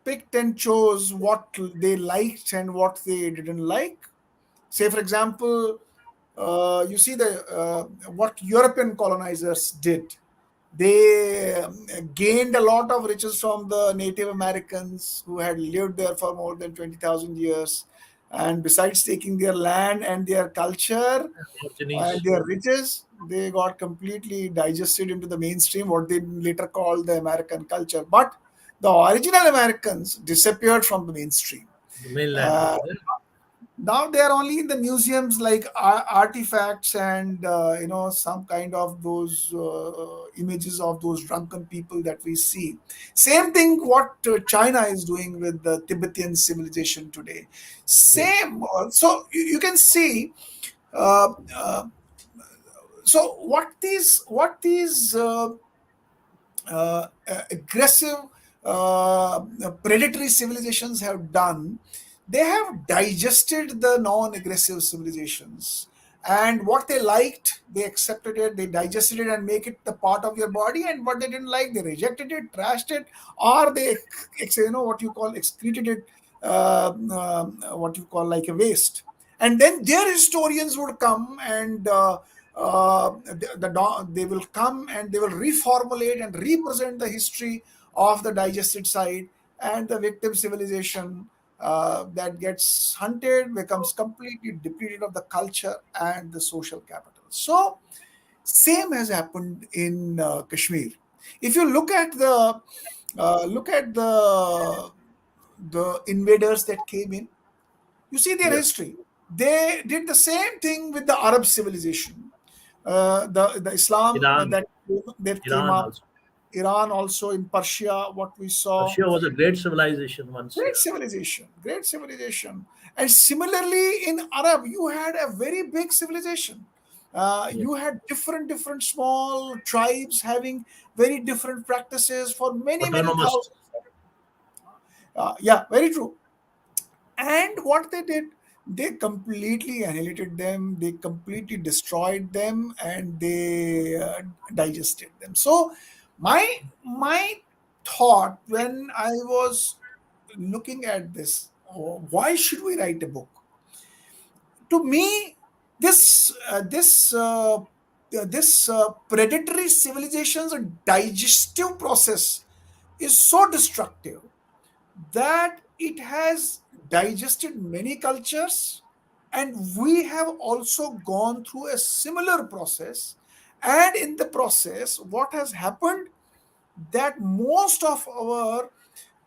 Speaker 2: picked and chose what they liked and what they didn't like. Say, for example, you see the what European colonizers did. They gained a lot of riches from the Native Americans who had lived there for more than 20,000 years. And besides taking their land and their culture and
Speaker 1: Aborigines,
Speaker 2: their riches, they got completely digested into the mainstream, what they later called the American culture. But the original Americans disappeared from the mainstream.
Speaker 1: the mainland
Speaker 2: Uh,
Speaker 1: over there.
Speaker 2: Now they are only in the museums like artifacts and some kind of those images of those drunken people that we see. Same thing what China is doing with the Tibetan civilization today.
Speaker 1: Yes.
Speaker 2: Same. So you can see. Uh, uh, so what these aggressive predatory civilizations have done, they have digested the non-aggressive civilizations, and what they liked they accepted it, they digested it and make it the part of your body, and what they didn't like they rejected it, trashed it, or they what you call excreted it, what you call like a waste. And then their historians would come and they will come and they will reformulate and represent the history of the digested side, and the victim civilization that gets hunted becomes completely depleted of the culture and the social capital. So same has happened in Kashmir. If you look at the invaders that came in, you see their
Speaker 1: Yeah.
Speaker 2: history. They did the same thing with the Arab civilization. The Islam
Speaker 1: Iran,
Speaker 2: that came
Speaker 1: Iran
Speaker 2: up,
Speaker 1: also.
Speaker 2: Iran also, in Persia, what we saw,
Speaker 1: Persia was a great civilization once. Yeah.
Speaker 2: great civilization. And similarly in Arab, you had a very big civilization. You
Speaker 1: Yes.
Speaker 2: had different small tribes having very different practices for many
Speaker 1: Autonomous.
Speaker 2: thousands. Yeah, very true. And what they did, they completely annihilated them, they completely destroyed them, and they digested them. So my thought when I was looking at this, why should we write a book? To me, this predatory civilization's digestive process is so destructive that it has digested many cultures, and we have also gone through a similar process. And in the process what has happened, that most of our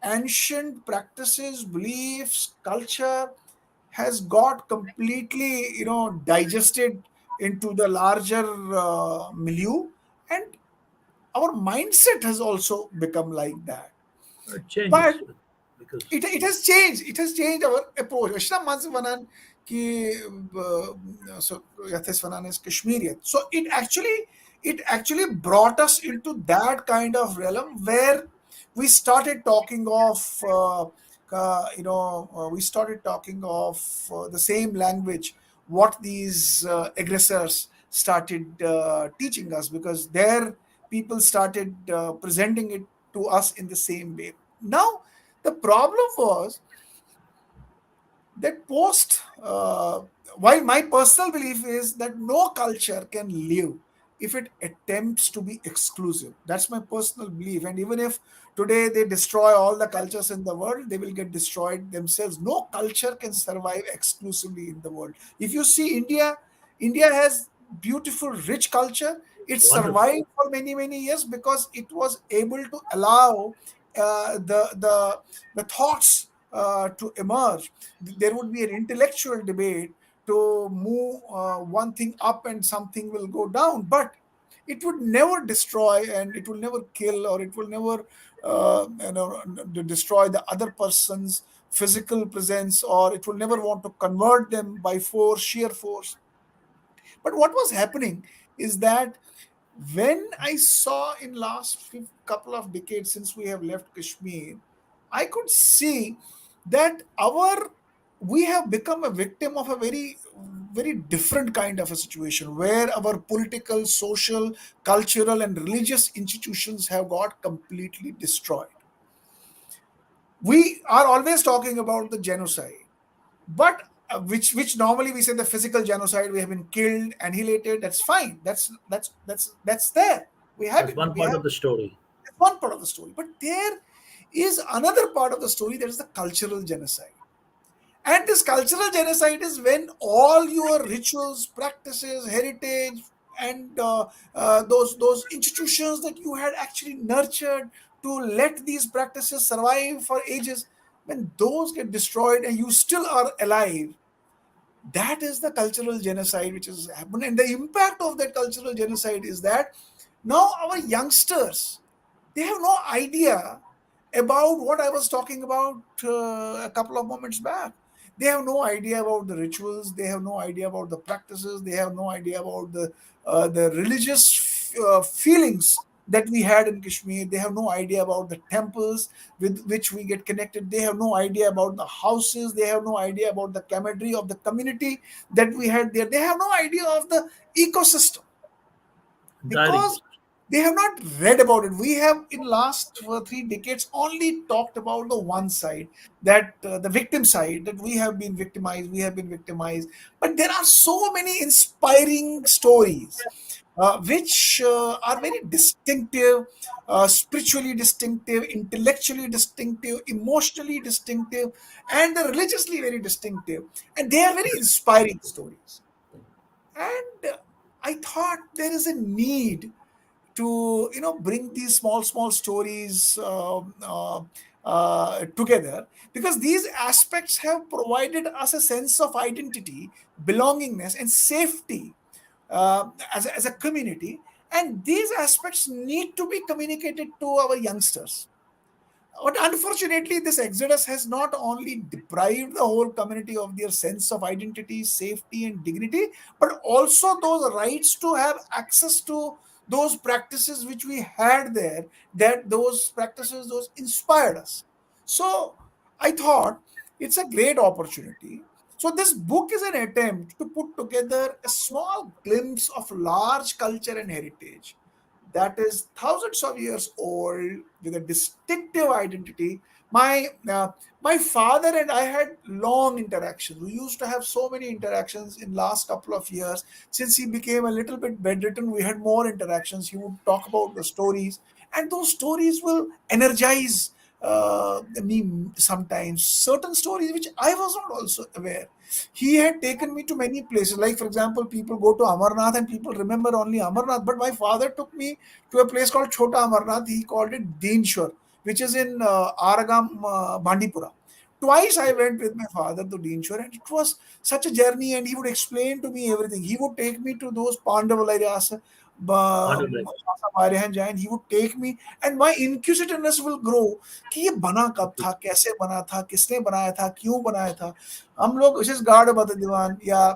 Speaker 2: ancient practices, beliefs, culture has got completely digested into the larger milieu, and our mindset has also become like that.
Speaker 1: It
Speaker 2: But
Speaker 1: changes because
Speaker 2: it has changed. It has changed our approach. Ashram Mansi Vanan ki so Yathis Vanan is Kashmirian. So it actually brought us into that kind of realm where we started talking of we started talking of the same language what these aggressors started teaching us, because their people started presenting it to us in the same way. Now the problem was that while my personal belief is that no culture can live if it attempts to be exclusive. That's my personal belief. And even if today they destroy all the cultures in the world, they will get destroyed themselves. No culture can survive exclusively in the world. If you see India, India has beautiful, rich culture. It
Speaker 1: Wonderful.
Speaker 2: survived for many, many years because it was able to allow the thoughts to emerge. There would be an intellectual debate to move one thing up and something will go down, but it would never destroy, and it will never kill, or it will never destroy the other person's physical presence, or it will never want to convert them by force, sheer force. But what was happening is that when I saw in last couple of decades since we have left Kashmir, I could see that our we have become a victim of a very, very different kind of a situation where our political, social, cultural, and religious institutions have got completely destroyed. We are always talking about the genocide, but which normally we say the physical genocide, we have been killed, annihilated. That's fine. That's there. We have
Speaker 1: That's
Speaker 2: it.
Speaker 1: one
Speaker 2: We
Speaker 1: part
Speaker 2: have
Speaker 1: of the story.
Speaker 2: That's one part of the story. But there is another part of the story, that is the cultural genocide. And this cultural genocide is when all your rituals, practices, heritage, and those institutions that you had actually nurtured to let these practices survive for ages, when those get destroyed and you still are alive, that is the cultural genocide which has happened. And the impact of that cultural genocide is that now our youngsters, they have no idea about what I was talking about a couple of moments back. They have no idea about the rituals. They have no idea about the practices. They have no idea about the religious feelings that we had in Kashmir. They have no idea about the temples with which we get connected. They have no idea about the houses. They have no idea about the camaraderie of the community that we had there. They have no idea of the ecosystem
Speaker 1: Entirely.
Speaker 2: because they have not read about it. We have in last 3 decades only talked about the one side, that the victim side, that we have been victimized. But there are so many inspiring stories which are very distinctive, spiritually distinctive, intellectually distinctive, emotionally distinctive, and religiously very distinctive, and they are very inspiring stories. And I thought there is a need to bring these small stories together, because these aspects have provided us a sense of identity, belongingness, and safety as a community, and these aspects need to be communicated to our youngsters. But unfortunately, this exodus has not only deprived the whole community of their sense of identity, safety, and dignity, but also those rights to have access to those practices which we had there, that those practices, those inspired us. So I thought it's a great opportunity. So this book is an attempt to put together a small glimpse of large culture and heritage that is thousands of years old with a distinctive identity. My father and I had long interactions. We used to have so many interactions in last couple of years. Since he became a little bit bedridden, we had more interactions. He would talk about the stories, and those stories will energize me sometimes. Certain stories which I was not also aware. He had taken me to many places. Like, for example, people go to Amarnath and people remember only Amarnath. But my father took me to a place called Chota Amarnath. He called it Deenshwar, which is in Aragam, Bandipura. Twice I went with my father to Deenshwar, and it was such a journey. And he would explain to me everything. He would take me to those Pandaval areas,
Speaker 1: Wonderful.
Speaker 2: and he would take me, and my inquisitiveness will grow कि ये बना कब था, कैसे बना था, किसने बनाया था, क्यों बनाया था. हम लोग विशेष गार्ड बद दीवान या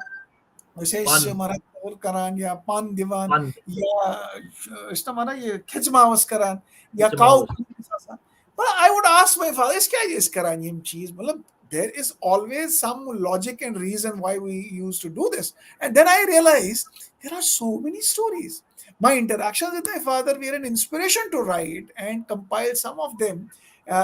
Speaker 2: विशेष
Speaker 1: Fun.
Speaker 2: मराठी करान या पान दीवान
Speaker 1: Fun.
Speaker 2: या इष्ट माना ये खिचमावस करान या
Speaker 1: It's a
Speaker 2: cow
Speaker 1: marvel.
Speaker 2: but I would ask my father इस क्या ये इस करान ये चीज मतलब there is always some logic and reason why we used to do this. And then I realized there are so many stories. My interactions with my father were an inspiration to write and compile some of them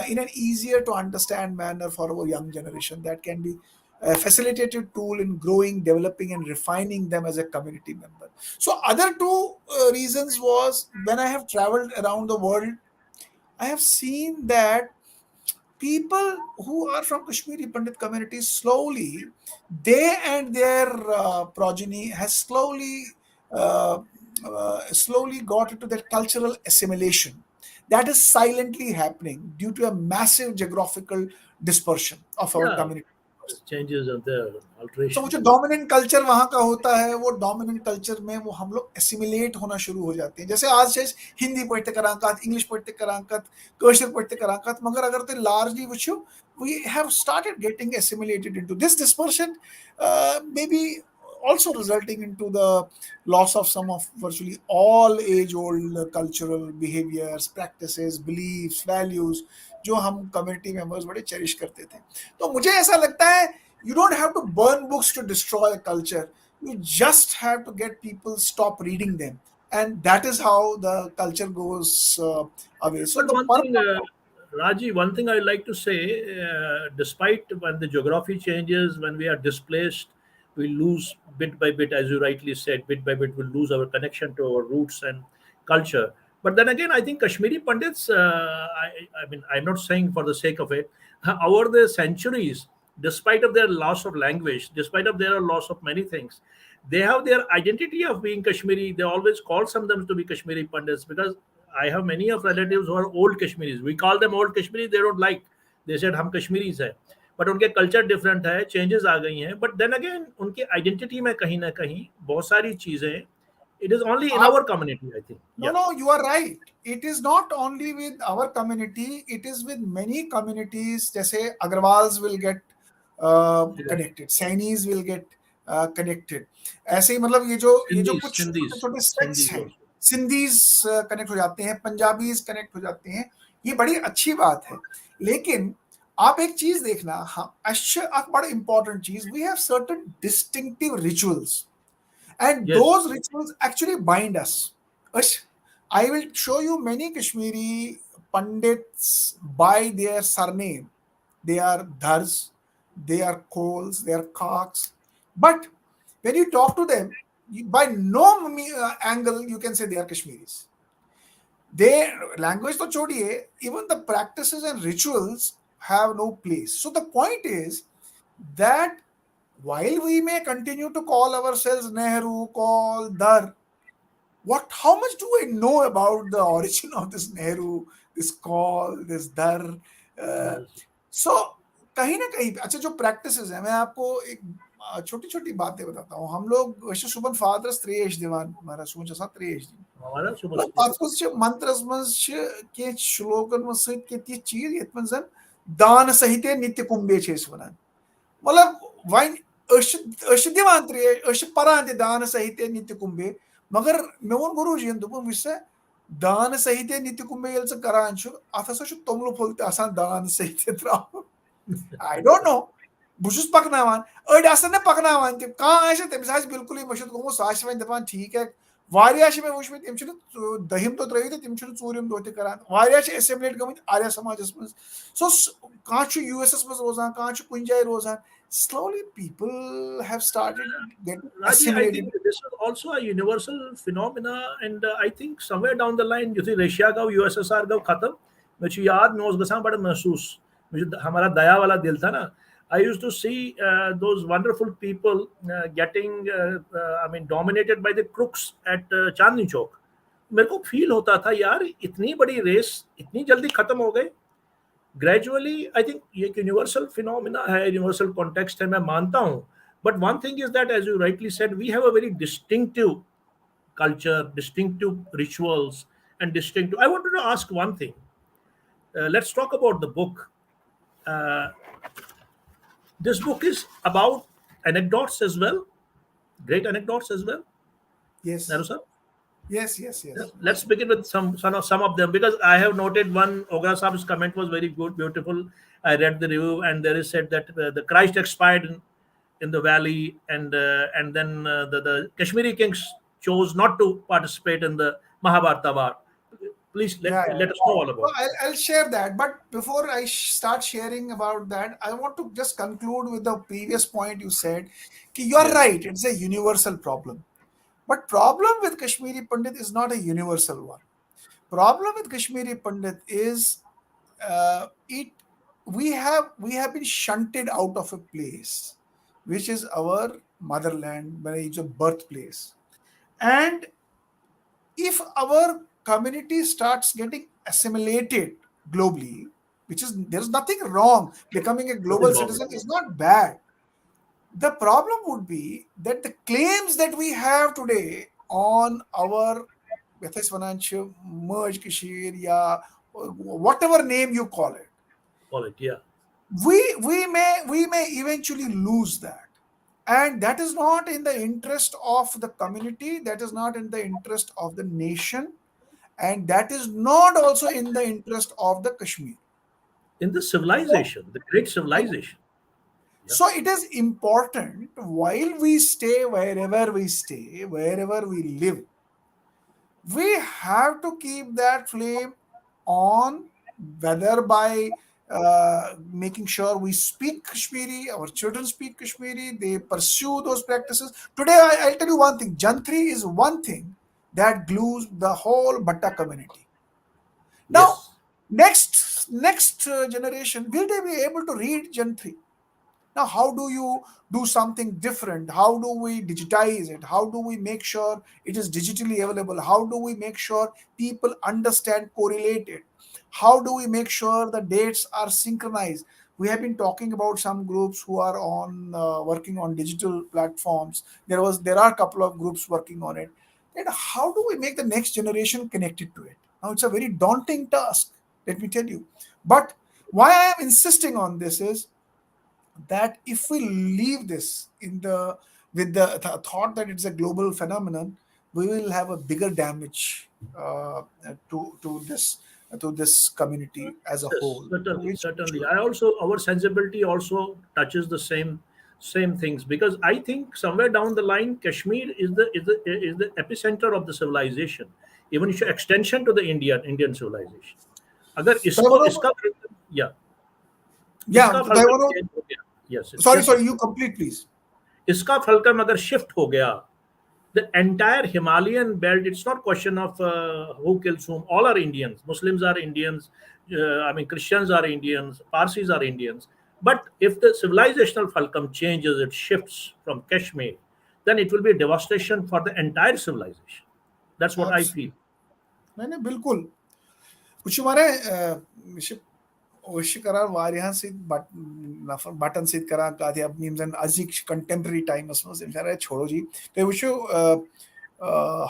Speaker 2: in an easier to understand manner for our young generation that can be a facilitative tool in growing, developing, and refining them as a community member. So, other two reasons was when I have traveled around the world, I have seen that people who are from Kashmiri Pandit communities slowly, they and their progeny has slowly got into that cultural assimilation that is silently happening due to a massive geographical dispersion of our
Speaker 1: Yeah,
Speaker 2: community.
Speaker 1: changes are there,
Speaker 2: तो वो जो
Speaker 1: alterations.
Speaker 2: Dominant culture वहाँ का होता है वो dominant culture में वो हम लोग एसिमिलेट होना शुरू हो जाते हैं जैसे आज से हिंदी पढ़ते करांकत इंग्लिश पढ़ते करांकत कर्शर पढ़ते करांकत मगर अगर ते largely वुचो we have started getting assimilated into this dispersion, maybe also resulting into the loss of some of virtually all age old cultural behaviors, practices, beliefs, values जो हम कम्युनिटी मेंबर्स बड़े चेरिश करते थे. तो मुझे ऐसा लगता है you don't have to burn books to destroy a culture. You just have to get people stop reading them, and that is how the culture goes away. So
Speaker 1: But
Speaker 2: the
Speaker 1: one thing,
Speaker 2: purpose.
Speaker 1: Raji, one thing I like to say, despite when the geography changes, when we are displaced, we lose bit by bit, as you rightly said, bit by bit, we lose our connection to our roots and culture. But then again, I think Kashmiri Pandits, I mean, I'm not saying for the sake of it, over the centuries, despite of their loss of language, despite of their loss of many things, they have their identity of being Kashmiri. They always call some of them to be Kashmiri Pandits because I have many of relatives who are old Kashmiris. We call them old Kashmiris. They don't like. They said हम Kashmiris है. But उनके culture different है, changes आ गई हैं. But then again उनके identity में कहीं ना कहीं बहुत सारी चीजें it is only in our community I think.
Speaker 2: No,
Speaker 1: या
Speaker 2: no, you are right. It is not only with our community, it is with many communities. जैसे Agarwals will get connected, Sainis will get connected. ऐसे ही मतलब ये जो
Speaker 1: Sindhis
Speaker 2: कुछ
Speaker 1: Sindhis
Speaker 2: छोटे छोटे sects
Speaker 1: Sindhis
Speaker 2: हैं,
Speaker 1: ऑल्सो.
Speaker 2: सिंधीज कनेक्ट हो जाते हैं, पंजाबीज कनेक्ट हो जाते हैं, ये बड़ी अच्छी बात है. लेकिन आप एक चीज देखना, हाँ, अच्छा बड़ा इंपॉर्टेंट चीज, we have certain distinctive rituals. And
Speaker 1: yes.
Speaker 2: those rituals actually bind us. I will show you many Kashmiri Pandits by their surname. They are Dhars, they are Kohls, they are Kaks. But when you talk to them, by no angle you can say they are Kashmiris. Their language to chodiye, even the practices and rituals have no place. So the point is that while we may continue to call ourselves Nehru, Kaul, Dar, how much do I know about the origin of this Nehru, this Kaul, this Dar? Uh,
Speaker 1: yes.
Speaker 2: so कहीं ना कहीं अच्छा जो practices है, मैं आपको एक छोटी छोटी बातें बताता हूँ. हम लोग वैसे सुबह फादर्स त्रेश दिवान हमारा सोचा सा त्रेश दिन
Speaker 1: हमारा सुबह
Speaker 2: मतलब अत मज मंत्रस मज कह श्लोकन मज सहित ती चीज ये मज दान सहित नित्य कुंभे वन मतलब वन दिवान त्रेश परान ते दान सहित नित्य कुंभे मगर मे वोन गुरुजी दोपन वुच सा दान सहित नित्य कुंभे ये करान अत हसा तोमल फुल दान सहित त्रा. I don't know. Bus paknawan. Öd aslında paknawan. Kan aşe temiz haş bilkul मशहूर गोमो साश वन दपान ठीक है. वारिया मे वुच मे तम दहिम तो त्रवित तम चूरिम दोते करान. वारिया एसेम्बलेट गमित आर्य समाजस मज. सो कह यूएसएस मज रोजान कह कुन जाय रोजान. Slowly people have started getting
Speaker 1: Raji, I
Speaker 2: assimilated.
Speaker 1: think this is also a universal phenomena, and I think somewhere down the line, you see, Russia का यूएसएसआर का खत्म, मुझे याद मैं उस गसा बड़ा महसूस, मुझे हमारा दया वाला दिल था ना. I used to see those wonderful people getting, I mean, dominated by the crooks at Chandni Chowk. मेरे को फील होता था यार इतनी बड़ी रेस इतनी जल्दी खत्म हो गई. ग्रेजुअली आई थिंक ये एक यूनिवर्सल फिनोमिना है, यूनिवर्सल कॉन्टेक्स्ट है, मैं मानता हूँ. But one thing is that as you rightly said we have a very distinctive culture, distinctive rituals, and distinctive. I wanted to ask one thing. Let's talk about the book. Uh, this book is about anecdotes as well, great anecdotes as well.
Speaker 2: Yes,
Speaker 1: Naru sir?
Speaker 2: yes.
Speaker 1: Let's begin with some of them because I have noted one. Ogra Saab's comment was very good, beautiful. I read the review, and there is said that the Christ expired in the valley, and then the Kashmiri kings chose not to participate in the Mahabharata war. Please
Speaker 2: Yeah, yeah.
Speaker 1: let us know all
Speaker 2: So
Speaker 1: about it.
Speaker 2: I'll share that. But before I start sharing about that, I want to just conclude with the previous point you said. You are
Speaker 1: Yes,
Speaker 2: right. It's a universal problem. But problem with Kashmiri Pandit is not a universal one. Problem with Kashmiri Pandit is it we have been shunted out of a place which is our motherland, where it's a birthplace. And if our community starts getting assimilated globally, which is there's nothing wrong, becoming a global
Speaker 1: nothing wrong with
Speaker 2: citizen
Speaker 1: it.
Speaker 2: is not bad. The problem would be that the claims that we have today on our Bethesda merge Kashir, ya whatever name you call it,
Speaker 1: Call it, yeah.
Speaker 2: we may eventually lose that. And that is not in the interest of the community, that is not in the interest of the nation, and that is not also in the interest of the Kashmir.
Speaker 1: In the
Speaker 2: So,
Speaker 1: civilization, the great civilization. Yeah.
Speaker 2: so it is important while we stay wherever we stay, wherever we live, we have to keep that flame on, whether by making sure we speak Kashmiri, our children speak Kashmiri, they pursue those practices. Today, I'll tell you one thing: Jantri is one thing that glues the whole Bhatta community. Now,
Speaker 1: Yes.
Speaker 2: next generation, will they be able to read Jantri? Now, how do you do something different? How do we digitize it? How do we make sure it is digitally available? How do we make sure people understand, correlate it? How do we make sure the dates are synchronized? We have been talking about some groups who are on working on digital platforms. There are a couple of groups working on it. And how do we make the next generation connected to it? Now, it's a very daunting task. Let me tell you. But why I am insisting on this is that if we leave this in the with the thought that it's a global phenomenon, we will have a bigger damage to this community as a
Speaker 1: Yes,
Speaker 2: whole,
Speaker 1: certainly,
Speaker 2: which we
Speaker 1: certainly.
Speaker 2: should.
Speaker 1: I also our sensibility also touches the same things, because I think somewhere down the line, Kashmir is the epicenter of the civilization, even if extension to the Indian civilization. अगर इसको
Speaker 2: Taibano,
Speaker 1: इसका या
Speaker 2: yeah,
Speaker 1: इसका fulcrum
Speaker 2: Taibano,
Speaker 1: change हो गया. Yes,
Speaker 2: sorry,
Speaker 1: yes,
Speaker 2: sorry,
Speaker 1: yes.
Speaker 2: you complete, please.
Speaker 1: इसका fulcrum अगर shift हो गया, the entire Himalayan belt, it's not question of who kills whom. All are Indians. Muslims are Indians. I mean, Christians are Indians. Parsis are Indians. But if the civilizational fulcrum changes, it shifts from Kashmir, then it will be a devastation for the entire civilization. That's what I feel.
Speaker 2: Absolutely. नहीं नहीं बिल्कुल कुछ हमारे वश करार वारियां सिद button सिद करा काथे अब निम्न अजिक contemporary time as मुझे इम्शारे छोड़ो जी तो वशो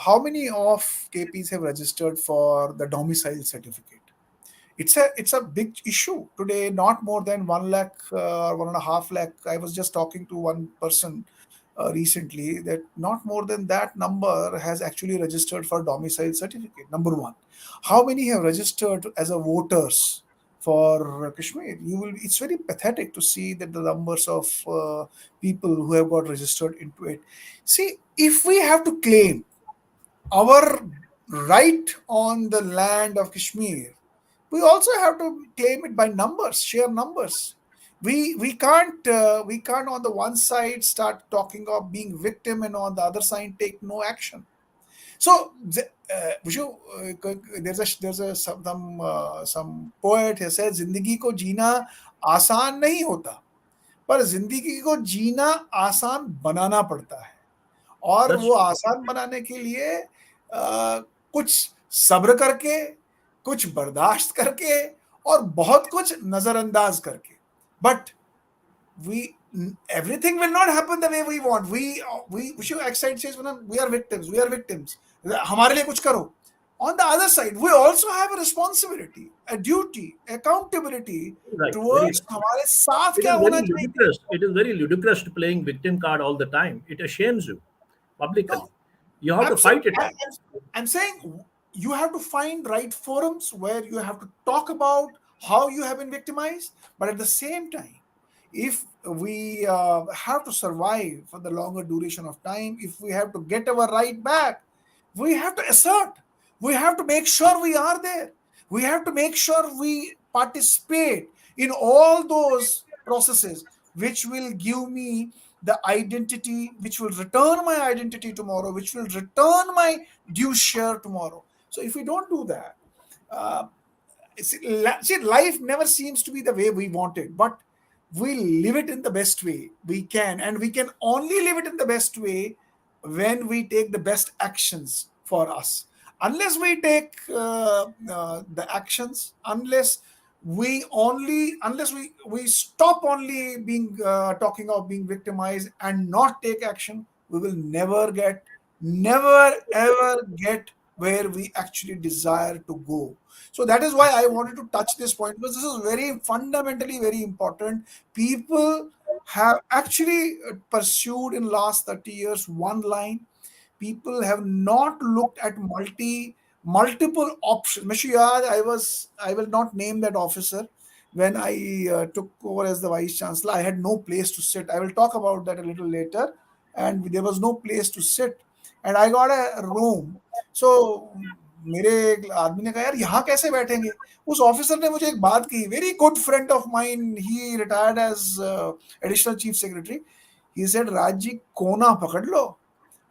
Speaker 2: how many of KPs have registered for the domicile certificate? It's a big issue today. Not more than 1 lakh or 1.5 lakh. I was just talking to one person recently that not more than that number has actually registered for domicile certificate. Number one, how many have registered as a voters for Kashmir? It's very pathetic to see that the numbers of people who have got registered into it. See, if we have to claim our right on the land of Kashmir, we also have to claim it by numbers, sheer numbers. We can't on the one side start talking of being victim and on the other side take no action. So there's a some poet who says जिंदगी को जीना आसान नहीं होता पर जिंदगी को जीना आसान बनाना पड़ता है और
Speaker 1: That's
Speaker 2: वो
Speaker 1: true.
Speaker 2: आसान बनाने के लिए कुछ सब्र करके कुछ बर्दाश्त करके और बहुत कुछ नजरअंदाज करके but we everything will not happen the way we want. We should excite says we are victims हमारे लिए कुछ करो. On the other side we also have a responsibility, a duty, accountability
Speaker 1: Right. Very
Speaker 2: towards
Speaker 1: right.
Speaker 2: हमारे साथ
Speaker 1: It
Speaker 2: क्या
Speaker 1: is very
Speaker 2: होना चाहिए.
Speaker 1: ludicrous. It is very ludicrous to playing victim card all the time. It ashames you
Speaker 2: No,
Speaker 1: publicly. You have to
Speaker 2: I'm saying
Speaker 1: fight it out.
Speaker 2: I'm saying you have to find right forums where you have to talk about how you have been victimized, but at the same time, if we have to survive for the longer duration of time, if we have to get our right back, we have to assert. We have to make sure we are there. We have to make sure we participate in all those processes which will give me the identity, which will return my identity tomorrow, which will return my due share tomorrow. So if we don't do that, uh, see, life never seems to be the way we want it, but we live it in the best way we can, and we can only live it in the best way when we take the best actions for us. Unless we take the actions, unless we stop only being talking of being victimized and not take action, we will never ever get where we actually desire to go. So that is why I wanted to touch this point, because this is very fundamentally very important. People have actually pursued in last 30 years one line. People have not looked at multiple options. Meshiyad, I will not name that officer. When I took over as the vice chancellor, I had no place to sit. I will talk about that a little later. And there was no place to sit, and I got a room. So मेरे एक आदमी ने कहा यार यहाँ कैसे बैठेंगे. उस ऑफिसर ने मुझे एक बात की. Very good friend of mine, he retired as additional chief secretary. He said, Raj ji कोना पकड़ लो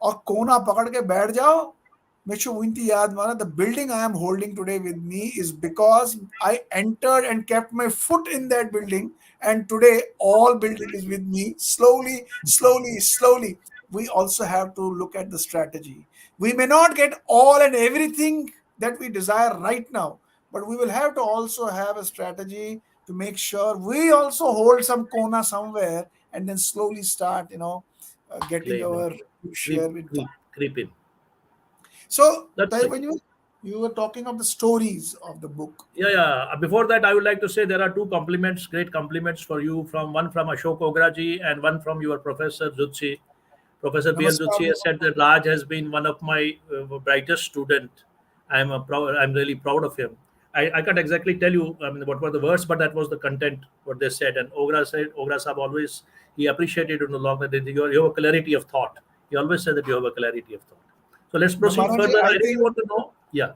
Speaker 2: और कोना पकड़ के बैठ जाओ. Mr. Winti Yadmana, the building I am holding today with me is because I entered and kept my foot in that building, and today all building is with me. Slowly, slowly, slowly. We also have to look at the strategy. We may not get all and everything that we desire right now, but we will have to also have a strategy to make sure we also hold some kona somewhere, and then slowly start, getting
Speaker 1: Claim and
Speaker 2: our share
Speaker 1: creep,
Speaker 2: with time.
Speaker 1: creep, creep in.
Speaker 2: So,
Speaker 1: That's it.
Speaker 2: when you were talking of the stories of the book.
Speaker 1: Yeah, yeah. Before that, I would like to say there are two compliments, great compliments for you. From one from Ashok Ograji and one from your professor Jutsi. Professor BL
Speaker 2: Namaskar.
Speaker 1: Jutsi has said that Raj has been one of my brightest student. I'm really proud of him. I can't exactly tell you, I mean, what were the words, but that was the content what they said. And Ogra Sahab always, he appreciated in the long that you have a clarity of thought. He always said that you have a clarity of thought. So let's proceed
Speaker 2: Ramanaji,
Speaker 1: further. I really want to know. Yeah,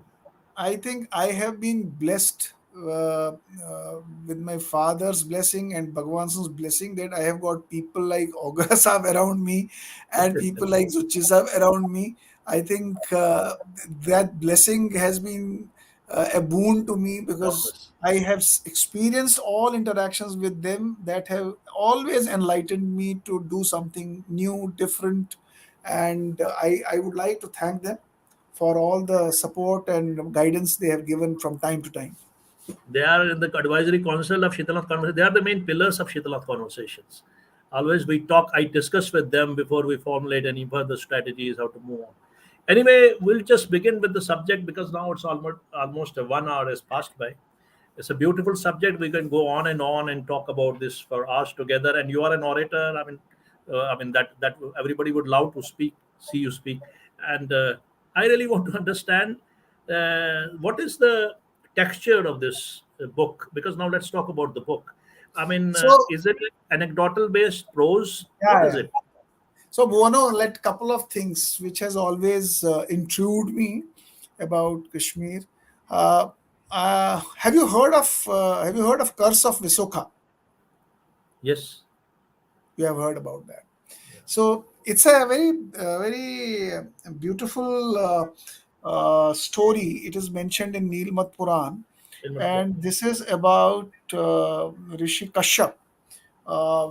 Speaker 2: I think I have been blessed with my father's blessing and Bhagwan's blessing, that I have got people like Ogra Sahab around me and people like Zuchi Sahab around me. I think that blessing has been a boon to me, because
Speaker 1: enormous.
Speaker 2: I have experienced all interactions with them that have always enlightened me to do something new, different. And I would like to thank them for all the support and guidance they have given from time to time.
Speaker 1: They are in the advisory council of Shitalath conversation. They are the main pillars of Shitalath conversations. Always we talk, I discuss with them before we formulate any further strategies how to move on. Anyway, we'll just begin with the subject because now it's almost 1 hour has passed by. It's a beautiful subject. We can go on and talk about this for hours together. And you are an orator. I mean that everybody would love to speak, see you speak. And I really want to understand what is the texture of this book. Because now let's talk about the book. I mean,
Speaker 2: So,
Speaker 1: is it anecdotal based prose? What
Speaker 2: yeah,
Speaker 1: is
Speaker 2: yeah.
Speaker 1: it?
Speaker 2: So, Bono, let couple of things which has always intrigued me about Kashmir. Uh, have you heard of Curse of Visoka?
Speaker 1: Yes.
Speaker 2: You have heard about that. So it's a very beautiful story. It is mentioned in Nilmat Puran,
Speaker 1: Yeah.
Speaker 2: and this is about Rishi Kashyap.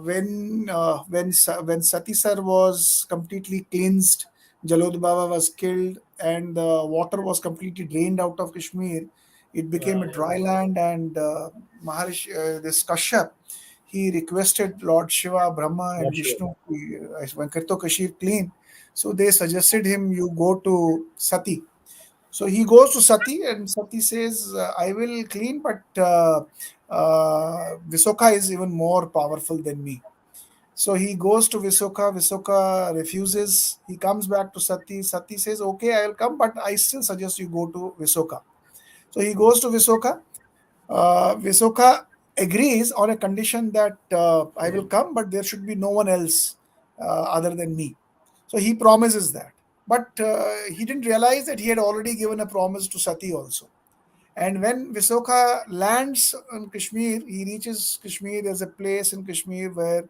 Speaker 2: When Sati Sar was completely cleansed, Jalod Baba was killed, and the water was completely drained out of Kashmir. It became a dry land, and this Kashyap, he requested Lord Shiva, Brahma, and
Speaker 1: Not sure.
Speaker 2: Vishnu, Vankarto Kashir clean. So they suggested him, you go to Sati. So he goes to Sati, and Sati says, I will clean, but Visoka is even more powerful than me. So he goes to Visoka. Visoka refuses. He comes back to Sati. Sati says, okay, I will come, but I still suggest you go to Visoka. So he goes to Visoka. Visoka agrees on a condition that I will come, but there should be no one else other than me. So he promises that. But he didn't realize that he had already given a promise to Sati also. And when Visokha lands in Kashmir, he reaches Kashmir. There's a place in Kashmir where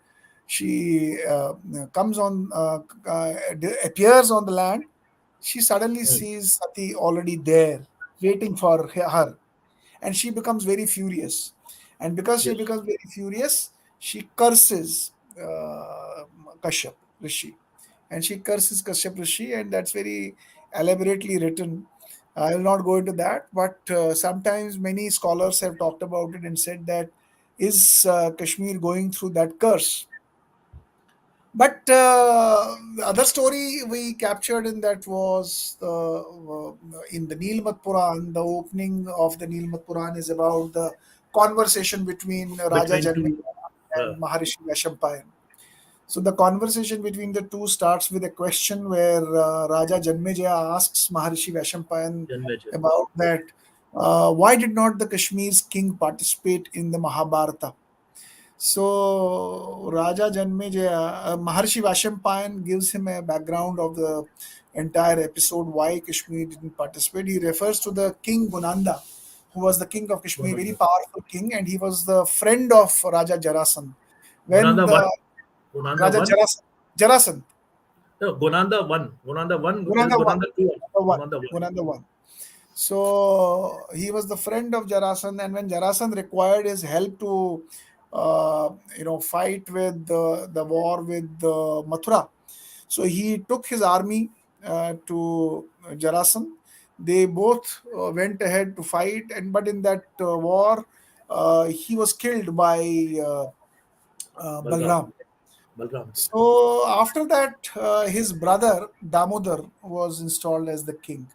Speaker 2: she comes on, appears on the land. She suddenly
Speaker 1: Mm.
Speaker 2: sees Sati already there, waiting for her, and she becomes very furious. And because she
Speaker 1: Yes.
Speaker 2: becomes very furious, she curses Kashyap Rishi, and she curses Kashyap Rishi, and that's very elaborately written. I will not go into that, but sometimes many scholars have talked about it and said that is Kashmir going through that curse. But the other story we captured in that was in the Nilmat Puran. The opening of the Nilmat Puran is about the conversation between Raja
Speaker 1: Between two.
Speaker 2: Janmejaya
Speaker 1: Uh,
Speaker 2: and Maharishi Vaishampayan. So the conversation between the two starts with a question where Raja Janmejaya asks Maharishi Vaishampayan
Speaker 1: Janmejaya.
Speaker 2: about that. Why did not the Kashmir's king participate in the Mahabharata? So Raja Janmejaya, Maharshi Vashampayan gives him a background of the entire episode why Kashmir didn't participate. He refers to the King Gunanda, who was the king of Kashmir, very
Speaker 1: Gunanda.
Speaker 2: powerful king, and he was the friend of Raja Jarasan. When
Speaker 1: Gunanda
Speaker 2: the
Speaker 1: one. Gunanda
Speaker 2: Raja
Speaker 1: one.
Speaker 2: Jarasan,
Speaker 1: No, Gunanda one. Gunanda one. There is
Speaker 2: Gunanda one,
Speaker 1: Gunanda two.
Speaker 2: Gunanda one,
Speaker 1: Gunanda one.
Speaker 2: Gunanda one. So he was the friend of Jarasan, and when Jarasan required his help to, fight with the war with Mathura, so he took his army to Jarasan. They both went ahead to fight, and but in that war, he was killed by
Speaker 1: Balram.
Speaker 2: Balram.
Speaker 1: Balram.
Speaker 2: So after that, his brother Damodar was installed as the king.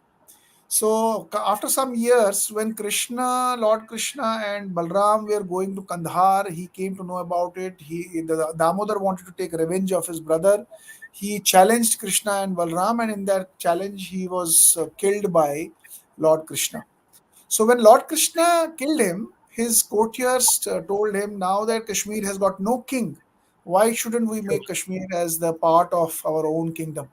Speaker 2: So after some years, when Lord Krishna and Balram were going to Kandahar, he came to know about it. The Damodar wanted to take revenge of his brother. He challenged Krishna and Balram, and in that challenge, he was killed by Lord Krishna. So when Lord Krishna killed him, his courtiers told him, "Now that Kashmir has got no king, why shouldn't we make Kashmir as the part of our own kingdom?"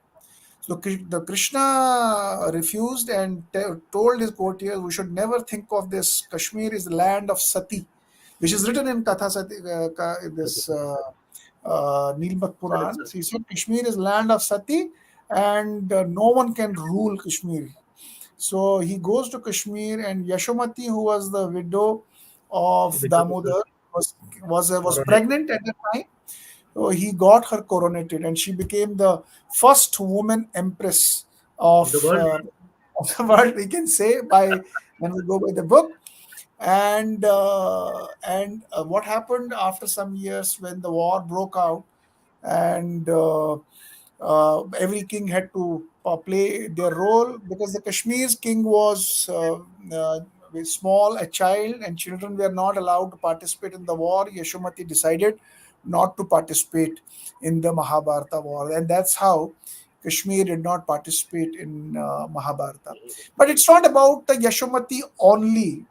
Speaker 2: So the Krishna refused and told his courtiers, "We should never think of this. Kashmir is the land of Sati, which is written in Katha Sati, this Nilmat
Speaker 1: Correct,
Speaker 2: Puran."
Speaker 1: sir.
Speaker 2: So he said, "Kashmir is land of Sati, and no one can rule Kashmir." So he goes to Kashmir, and Yashomati, who was the widow of
Speaker 1: Because of the
Speaker 2: Damodar, was
Speaker 1: coronated
Speaker 2: pregnant at the time. So he got her coronated, and she became the first woman empress
Speaker 1: of the world.
Speaker 2: of the world. We can say by when we go by the book. And what happened after some years when the war broke out, and every king had to play their role because the Kashmir's king was very small, a child, and children were not allowed to participate in the war. Yashomati decided not to participate in the Mahabharata war, and that's how Kashmir did not participate in Mahabharata. But it's not about the Yashomati only.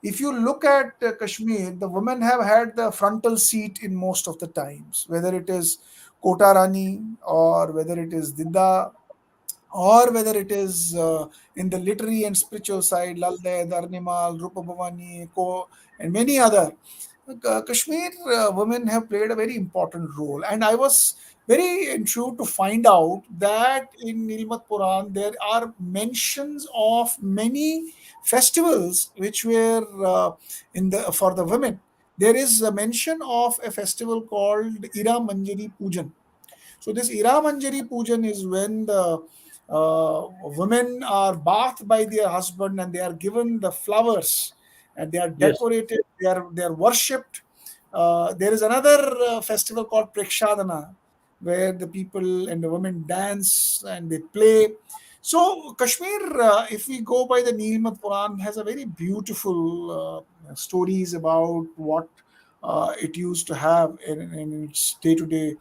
Speaker 2: If you look at Kashmir, the women have had the frontal seat in most of the times, whether it is Kota Rani or whether it is Didda or whether it is in the literary and spiritual side, Lalde, Darnimal, Rupa Bhavani, and many other. Kashmir women have played a very important role, and I was very intrigued to find out that in Nilmat Puran there are mentions of many festivals which were in the for the women. There is a mention of a festival called Ira Manjari Pujan. So this Ira Manjari Pujan is when the women are bathed by their husband and they are given the flowers and they are
Speaker 1: Yes.
Speaker 2: decorated, they are worshipped. There is another festival called Prekshadana where the people and the women dance and they play. So Kashmir, if we go by the Nilmat Quran, has a very beautiful stories about what it used to have in its day-to-day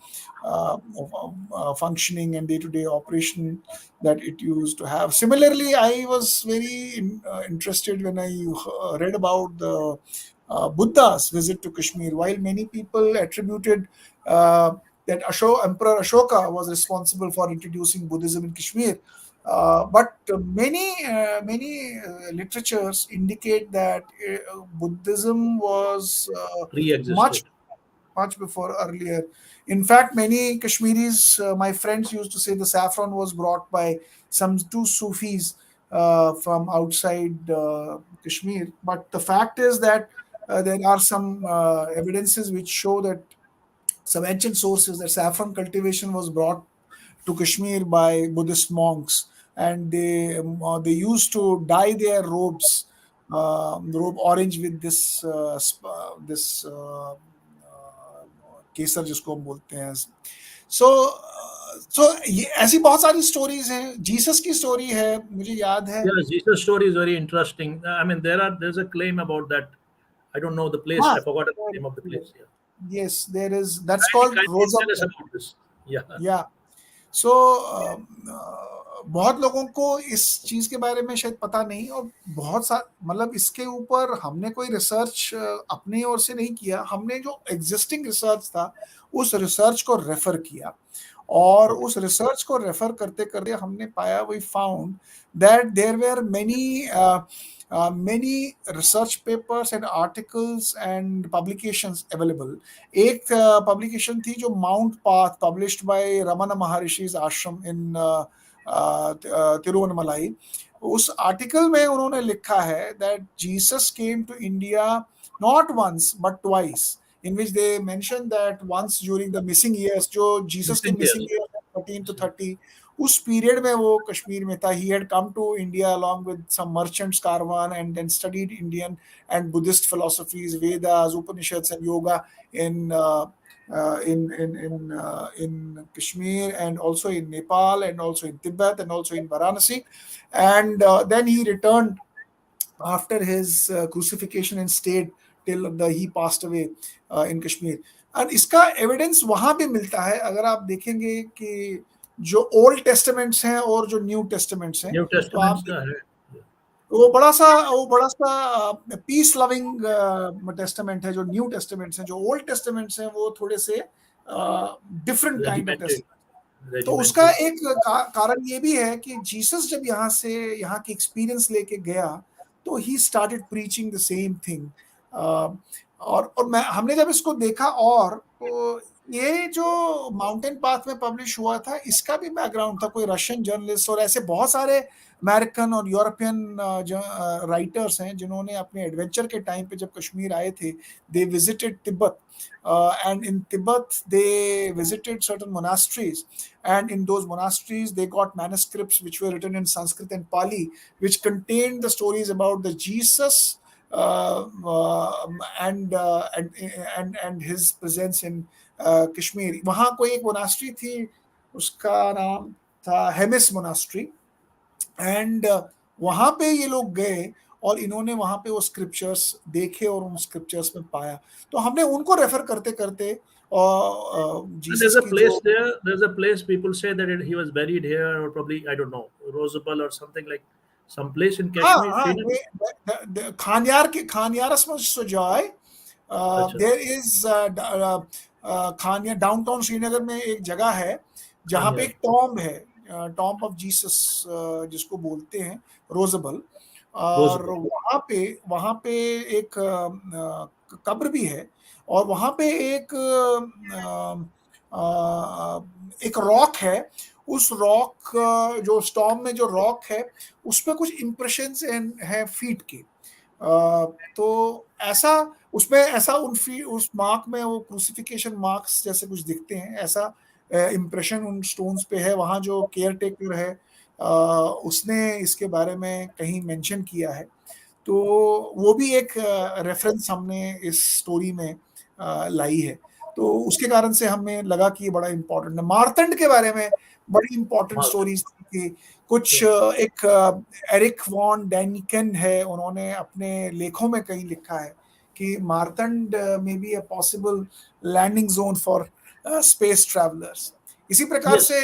Speaker 2: functioning and day-to-day operation that it used to have. Similarly, I was very interested when I read about the Buddha's visit to Kashmir. While many people attributed uh, that Emperor Ashoka was responsible for introducing Buddhism in Kashmir. But many literatures indicate that Buddhism was much
Speaker 1: Pre-existed.
Speaker 2: much before earlier. In fact, many Kashmiris, my friends used to say the saffron was brought by some two Sufis from outside Kashmir. But the fact is that there are some evidences which show that some ancient sources that saffron cultivation was brought to Kashmir by Buddhist monks, and they used to dye their robes, robe orange with this केसर जिसको हम बोलते हैं. सो ये ऐसी बहुत सारी stories हैं. Jesus की स्टोरी है, मुझे याद है.
Speaker 1: Yeah, Jesus story is very interesting. I mean, there's a claim about that. I don't know the place.
Speaker 2: हाँ,
Speaker 1: I forgot the name of the place. Yeah.
Speaker 2: yes, there is. That's
Speaker 1: Kindly,
Speaker 2: called
Speaker 1: kindly
Speaker 2: Rosa.
Speaker 1: tell us about this. Yeah.
Speaker 2: Yeah. सो बहुत लोगों को इस चीज के बारे में शायद पता नहीं, और बहुत सा मतलब इसके ऊपर हमने कोई रिसर्च अपनी ओर से नहीं किया. हमने जो एग्जिस्टिंग रिसर्च था उस रिसर्च को रेफर किया, और उस रिसर्च को रेफर करते करते हमने पाया, we found that there were many research papers and articles and publications available. एक publication थी जो Mount Path, published by Ramana Maharishi's ashram in Tiruvannamalai. उस आर्टिकल में उन्होंने लिखा है that Jesus came to India not once but twice, in which they mentioned that once during the missing years, जो Jesus के missing years 13 to 30, उस period में वो कश्मीर में था. He had come to India along with some merchants caravan and then studied Indian and Buddhist philosophies, Vedas, Upanishads, and yoga in Kashmir, and also in Nepal, and also in Tibet, and also in Varanasi. And then he returned after his crucifixion and stayed till he passed away in Kashmir. And इसका evidence वहां पे मिलता है. अगर आप देखेंगे कि जो ओल्ड टेस्टामेंट्स हैं और जो न्यू टेस्टामेंट्स हैं,
Speaker 1: न्यू
Speaker 2: तो
Speaker 1: टेस्टामेंट्स
Speaker 2: आप
Speaker 1: का है.
Speaker 2: वो बड़ा सा पीस लविंग टेस्टामेंट है. जो न्यू टेस्टामेंट्स हैं, जो ओल्ड टेस्टामेंट्स हैं, वो थोड़े से डिफरेंट काइंड ऑफ टेस्टामेंट. तो उसका एक कारण ये भी है कि जीसस जब यहाँ की एक्सपीरियंस लेके गया, तो he started preaching the same thing. और हमने जब इसको देखा, और तो ये जो माउंटेन पाथ में पब्लिश हुआ था, इसका भी बैकग्राउंड था. कोई रशियन जर्नलिस्ट और ऐसे बहुत सारे अमेरिकन और यूरोपियन राइटर्स हैं जिन्होंने अपने एडवेंचर के टाइम पे जब कश्मीर आए थे, they visited Tibet, and in Tibet they visited certain monasteries, and in those monasteries they got manuscripts which were written in Sanskrit and Pali, which contained the stories about the Jesus and his presence in Kashmir. वहाँ कोई एक monastery थी, उसका नाम था Hemis monastery, and वहाँ पे ये लोग गए और इन्होंने वहाँ पे वो स्क्रिप्चर्स देखे और उन स्क्रिप्चर्स में पाया. तो हमने उनको रेफर करते करते
Speaker 1: There's a place there. There's a place people say that he was buried here, or probably, I don't know, Rosabal or something, like some place in Kashmir.
Speaker 2: हाँ, खानियारस में सजाए. There is खानिया, डाउनटाउन श्रीनगर में एक जगह है जहाँ पे एक टॉम्ब है, टॉम्ब ऑफ जीसस जिसको बोलते हैं, रोजेबल. और वहाँ पे एक कब्र भी है, और वहाँ पे एक रॉक है. उस रॉक, जो स्टॉर्म में जो रॉक है, उस पे कुछ इंप्रेशंस हैं फीट के. तो ऐसा उसमें ऐसा उस मार्क में वो क्रूसिफिकेशन मार्क्स जैसे कुछ दिखते हैं, ऐसा इंप्रेशन उन स्टोन्स पे है. वहाँ जो केयर टेकर है, उसने इसके बारे में कहीं मेंशन किया है. तो वो भी एक रेफरेंस हमने इस स्टोरी में लाई है. तो उसके कारण से हमें लगा कि ये बड़ा इम्पोर्टेंट है. मार्तंड के बारे में बड़ी इम्पोर्टेंट स्टोरीज थी. कुछ एक एरिक वॉन डैनिकन है, उन्होंने अपने लेखों में कहीं लिखा है कि मार्तंड में be a possible landing zone for space travellers. इसी प्रकार से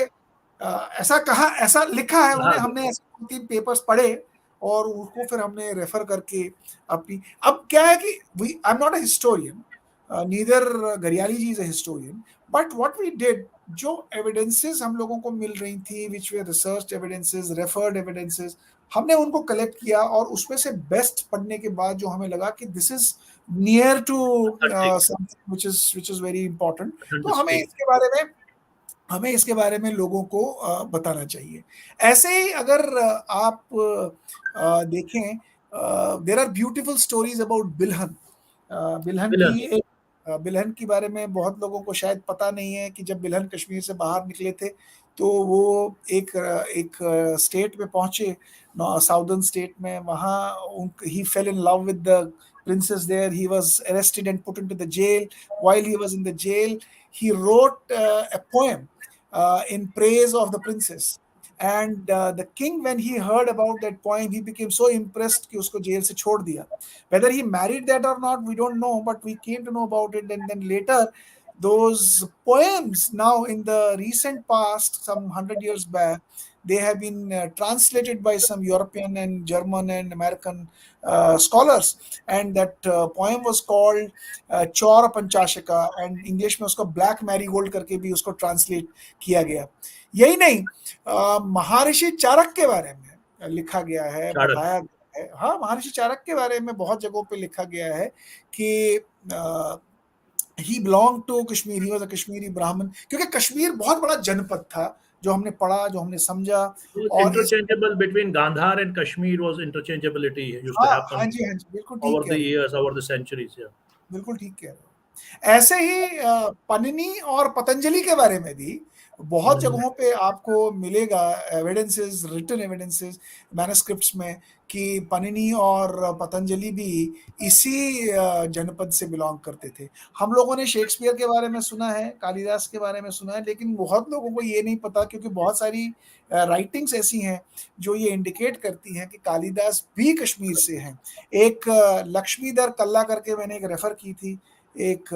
Speaker 2: ऐसा लिखा है उन्होंने. हमने ऐसे 2-3 पेपर्स पढ़े और उसको फिर हमने रेफर करके अपनी. अब क्या है कि I am not a historian, neither Gariyali ji is a historian, but what we did, जो एविडेंसेस हम लोगों को मिल रही थी, which were research evidences, referred evidences, हमने उनको कलेक्ट किया और उसमें से बेस्ट पढ़ने के बाद जो हमें लगा कि this is near to
Speaker 1: Authentic,
Speaker 2: something which is very important, तो
Speaker 1: authenticity.
Speaker 2: हमें इसके बारे में लोगों को बताना चाहिए। ऐसे ही अगर आप देखें, there are beautiful stories about Bilhan. Bilhan भी
Speaker 1: Villain.
Speaker 2: एक बिल्हन के बारे में बहुत लोगों को शायद पता नहीं है कि जब बिल्हन कश्मीर से बाहर निकले थे तो वो एक स्टेट में पहुंचे, साउदर्न स्टेट में, वहाँ he fell in love with the princess there. He was arrested and put into the jail. While he was in the jail, he wrote a poem in praise of the princess. And the king, when he heard about that poem, he became so impressed कि उसको jail से छोड़ दिया. Whether he married that or not, we don't know, but we came to know about it. And then later, those poems, now in the recent past, some 100 years back, they have been translated by some European and German and American scholars, and that poem was called चौर Panchashika, and English में उसको black marigold करके भी उसको translate किया गया। यही नहीं, महर्षि चाणक्य के बारे में लिखा गया है,
Speaker 1: Charak.
Speaker 2: बताया गया है। हाँ, महर्षि चाणक्य के बारे में बहुत जगहों पे लिखा गया है कि he belong to Kashmir, he was a Kashmiri Brahmin, क्योंकि कश्मीर बहुत बड़ा जनपद था, जो हमने पढ़ा, जो हमने समझा।
Speaker 1: It was
Speaker 2: और इस
Speaker 1: interchangeable between Gandhar and Kashmir. Was interchangeability used to
Speaker 2: हाँ, हाँ
Speaker 1: happen
Speaker 2: जी, हाँ जी, बिल्कुल ठीक
Speaker 1: over
Speaker 2: कह
Speaker 1: the
Speaker 2: रहे हो,
Speaker 1: years, over the centuries. Yeah.
Speaker 2: बिल्कुल ठीक कह रहे हो। ऐसे ही पनिनी और पतंजलि के बारे में भी बहुत
Speaker 1: Mhm.
Speaker 2: जगहों पे आपको मिलेगा एविडेंसेस, रिटन एविडेंसेस, मैन्युस्क्रिप्ट्स में, कि पनिनी और पतंजलि भी इसी जनपद से बिलोंग करते थे। हम लोगों ने शेक्सपियर के बारे में सुना है, कालिदास के बारे में सुना है, लेकिन बहुत लोगों को ये नहीं पता, क्योंकि बहुत सारी राइटिंग्स ऐसी हैं जो ये इंडिकेट करती हैं कि कालिदास भी कश्मीर से हैं। एक लक्ष्मीधर कल्ला करके मैंने एक रेफर की थी, एक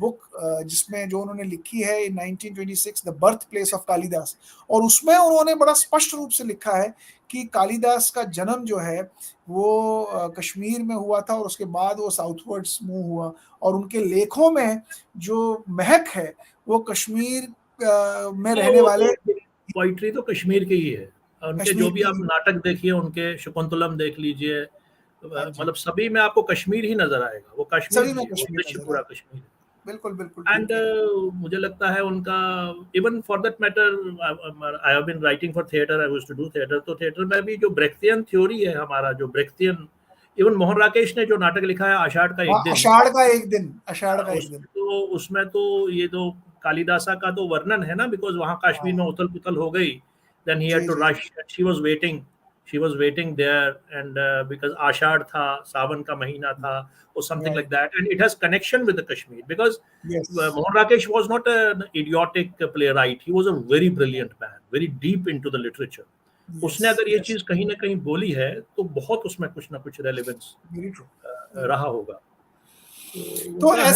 Speaker 2: बुक जिसमें जो उन्होंने लिखी है इन 1926, the birth place of Kalidas, और उसमें उन्होंने बड़ा स्पष्ट रूप से लिखा है कि कालिदास का जन्म जो है वो कश्मीर में हुआ था, और उसके बाद वो साउथवर्ड्स मूव हुआ, और उनके लेखों में जो महक है वो कश्मीर में
Speaker 1: हाँ,
Speaker 2: रहने
Speaker 1: वो
Speaker 2: वाले
Speaker 1: तो पोइट्री तो कश्मीर की ही है। उनके जो
Speaker 2: कश्मीर
Speaker 1: भी
Speaker 2: की।
Speaker 1: आप नाटक देखिए, उनके शकुंतलम देख लीजिए,
Speaker 2: हाँ जी,
Speaker 1: मतलब सभी में आपको कश्मीर ही नजर आएगा। वो कश्मीर
Speaker 2: सभी
Speaker 1: ही
Speaker 2: में
Speaker 1: है, वो
Speaker 2: कश्मीर
Speaker 1: दृश्य
Speaker 2: नजर
Speaker 1: पूरा
Speaker 2: आए,
Speaker 1: कश्मीर है।
Speaker 2: बिल्कुल बिल्कुल ठीक
Speaker 1: एंड
Speaker 2: कह रहे
Speaker 1: मुझे लगता है उनका, even for that matter, I have been writing for theatre, I used to do theatre, तो थिएटर में भी जो ब्रेख्तियन थ्योरी है हमारा, जो ब्रेख्तियन, इवन मोहन राकेश ने जो नाटक लिखा है आषाढ़ का
Speaker 2: हो।
Speaker 1: एक
Speaker 2: हाँ,
Speaker 1: दिन,
Speaker 2: आषाढ़ का एक दिन, आषाढ़ का एक दिन।
Speaker 1: उसमें तो ये तो कालिदासा का तो वर्णन है ना, बिकॉज वहां कश्मीर में
Speaker 2: हाँ
Speaker 1: उथल पुथल हो गई, देन ही हैड
Speaker 2: जी
Speaker 1: टू
Speaker 2: जी
Speaker 1: rush, she was waiting there, and because Ashadh था, सावन का महीना था, or something like
Speaker 2: right,
Speaker 1: that, and it has connection with the Kashmir because
Speaker 2: yes
Speaker 1: Mohan Rakesh was not an idiotic playwright. He was a very brilliant man, very deep into the literature.
Speaker 2: Yes
Speaker 1: उसने अगर ये
Speaker 2: yes,
Speaker 1: चीज कहीं ना कहीं बोली है तो बहुत उसमें कुछ ना कुछ रेलेवेंस
Speaker 2: वेरी ट्रू, वेरी
Speaker 1: रहा
Speaker 2: ट्रू।
Speaker 1: होगा, तो
Speaker 2: तो
Speaker 1: उनका है।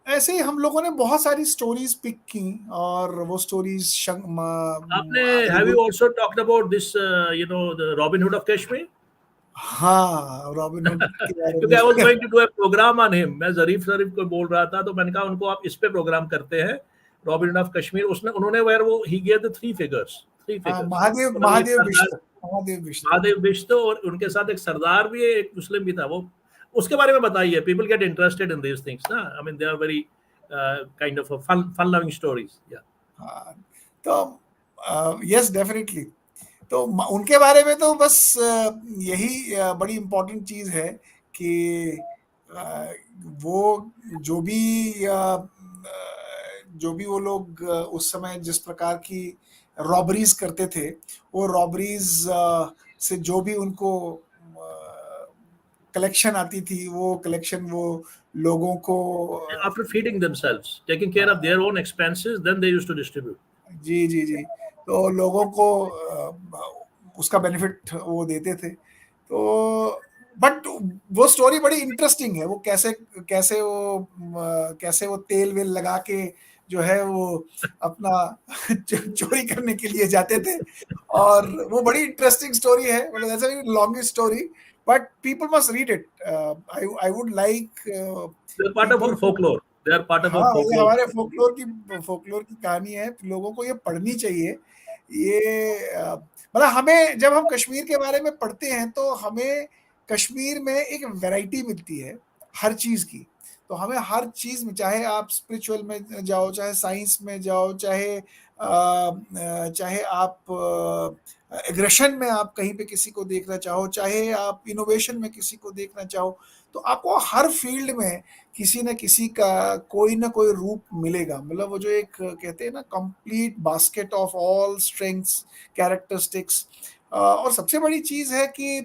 Speaker 2: ऐसे ही हम लोगों ने बहुत सारी स्टोरीज पिक की, और वो स्टोरीज
Speaker 1: आपने,
Speaker 2: आगे
Speaker 1: हैव
Speaker 2: भी।
Speaker 1: You also talked about this, the Robin Hood of Kashmir?
Speaker 2: हाँ, रॉबिन हुड के बारे
Speaker 1: क्योंकि आई वाज
Speaker 2: में
Speaker 1: going to do a programme on him, मैं जरीफ शरीफ को बोल रहा था, तो मैंने कहा उनको आप इस पे प्रोग्राम करते हैं, रॉबिन हुड ऑफ कश्मीर। उसने उन्होंने वेयर वो ही गिव द थ्री
Speaker 2: हाँ,
Speaker 1: फिगर्स,
Speaker 2: महादेव
Speaker 1: और एक
Speaker 2: महादेव
Speaker 1: सरदार,
Speaker 2: बिश्त, महादेव बिश्त।
Speaker 1: महादेव बिष्ट, और उनके साथ एक सरदार भी है, एक मुस्लिम भी था वो। उसके बारे में बताइए, people get interested in these things ना, I mean they are very kind of fun fun loving stories. या
Speaker 2: हाँ, तो यस डेफिनेटली, तो उनके बारे में तो बस यही बड़ी इम्पोर्टेंट चीज है कि वो जो भी वो लोग उस समय जिस प्रकार की रॉबरीज करते थे, वो रॉबरीज से जो भी उनको कलेक्शन आती थी, वो कलेक्शन वो लोगों को
Speaker 1: after feeding themselves, taking care of their own expenses, then they used to distribute.
Speaker 2: जी जी जी, तो लोगों को उसका बेनिफिट वो देते थे। तो बट वो स्टोरी बड़ी इंटरेस्टिंग है, वो कैसे कैसे वो तेल वेल लगा के जो है वो अपना चोरी करने के लिए जाते थे, और वो बड़ी इंटरेस्टिंग स्टोरी है, मतलब ऐसा long story, but people must read it. I would like
Speaker 1: They're part of
Speaker 2: people
Speaker 1: our
Speaker 2: to.
Speaker 1: folklore. They are part of our
Speaker 2: हाँ, ये
Speaker 1: folklore.
Speaker 2: हमारे फोकलोर की कहानी है, लोगों को ये पढ़नी चाहिए। ये मतलब हमें जब हम कश्मीर के बारे में पढ़ते हैं तो हमें कश्मीर में एक वैरायटी मिलती है हर चीज़ की। तो हमें हर चीज़ में, चाहे आप स्पिरिचुअल में जाओ, चाहे साइंस में जाओ, चाहे आप एग्रेशन में आप कहीं पे किसी को देखना चाहो, चाहे आप इनोवेशन में किसी को देखना चाहो, तो आपको हर फील्ड में किसी न किसी का कोई ना कोई रूप मिलेगा। मतलब वो जो एक कहते हैं ना, complete basket of all strengths, characteristics. और सबसे बड़ी चीज़ है कि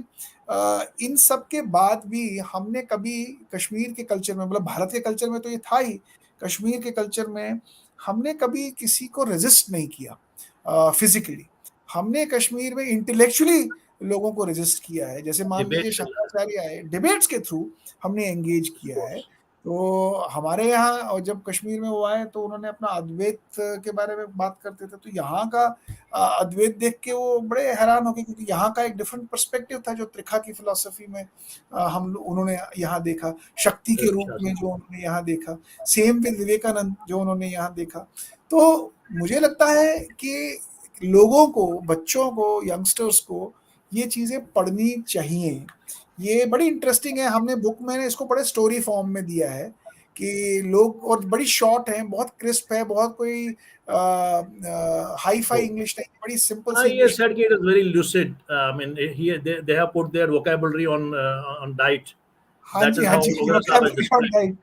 Speaker 2: इन सब के बाद भी हमने कभी कश्मीर के कल्चर में, मतलब भारत के कल्चर में तो ये था ही, कश्मीर के कल्चर में हमने कभी किसी को रेजिस्ट नहीं किया फिजिकली। हमने कश्मीर में इंटेलेक्चुअली लोगों को रेजिस्ट किया है। जैसे मान लीजिए
Speaker 1: Debates,
Speaker 2: शंकराचार्य आए, डिबेट्स के थ्रू हमने एंगेज
Speaker 1: of
Speaker 2: किया है।
Speaker 1: course.
Speaker 2: तो हमारे यहाँ, और जब कश्मीर में वो आए तो उन्होंने अपना अद्वैत के बारे में बात करते थे, तो यहाँ का अद्वैत देख के वो बड़े हैरान हो गए, क्योंकि यहाँ का एक डिफरेंट पर्सपेक्टिव था जो त्रिखा की फिलॉसफी में उन्होंने यहाँ देखा, शक्ति के रूप में जो उन्होंने यहाँ देखा। सेम विद विवेकानंद जो उन्होंने यहाँ देखा। तो मुझे लगता है कि लोगों को, बच्चों को, यंगस्टर्स को ये चीज़ें पढ़नी चाहिए। ये बड़ी इंटरेस्टिंग है। हमने बुक में इसको बड़े स्टोरी फॉर्म में दिया है कि लोग, और बड़ी शॉर्ट है, बहुत क्रिस्प है, बहुत कोई हाई फाई
Speaker 1: Oh.
Speaker 2: इंग्लिश नहीं, बड़ी सिंपल सी
Speaker 1: Yes,
Speaker 2: English.
Speaker 1: Sergey is very lucid. I mean, here they have put their vocabulary on diet.
Speaker 2: हाँ
Speaker 1: That
Speaker 2: जी,
Speaker 1: is
Speaker 2: हाँ
Speaker 1: how
Speaker 2: जी,
Speaker 1: Mughal Sahib has
Speaker 2: vocabulary on
Speaker 1: described.
Speaker 2: diet,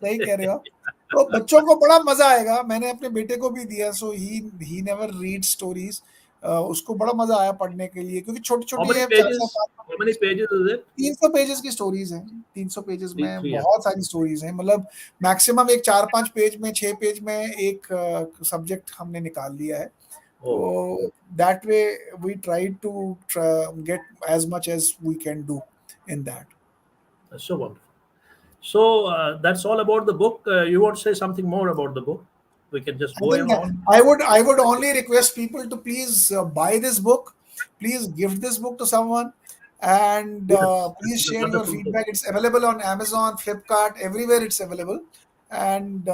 Speaker 2: सही कह रहे हो। तो बच्चों को बड़ा मजा आएगा। मैंने अपने बेटे को भी दिया, सो ही नेवर रीड स्टोरीज। उसको बड़ा मजा आया पढ़ने के लिए, क्योंकि छोटी
Speaker 1: How
Speaker 2: छोटी
Speaker 1: many
Speaker 2: है, चार चार
Speaker 1: pages?
Speaker 2: पाँच पाँच
Speaker 1: How many
Speaker 2: पेज की।
Speaker 1: pages is it?
Speaker 2: 300 पेजेस की स्टोरीज हैं। 300 पेजेस
Speaker 1: Three,
Speaker 2: में
Speaker 1: three. Yeah.
Speaker 2: बहुत सारी स्टोरीज हैं। मतलब मैक्सिमम एक 4-5 पेज में, 6 पेज में एक सब्जेक्ट हमने निकाल लिया है।
Speaker 1: Oh,
Speaker 2: तो that way we try to get as much as we can do in that.
Speaker 1: that's so wonderful. So that's all about the book. You want to say something more about the book? We can just
Speaker 2: I
Speaker 1: go
Speaker 2: think
Speaker 1: on.
Speaker 2: I would only request people to please buy this book, please gift this book to someone, and
Speaker 1: Yes, this
Speaker 2: please
Speaker 1: is a
Speaker 2: share your
Speaker 1: wonderful book.
Speaker 2: feedback. It's available on Amazon, Flipkart, everywhere it's available, and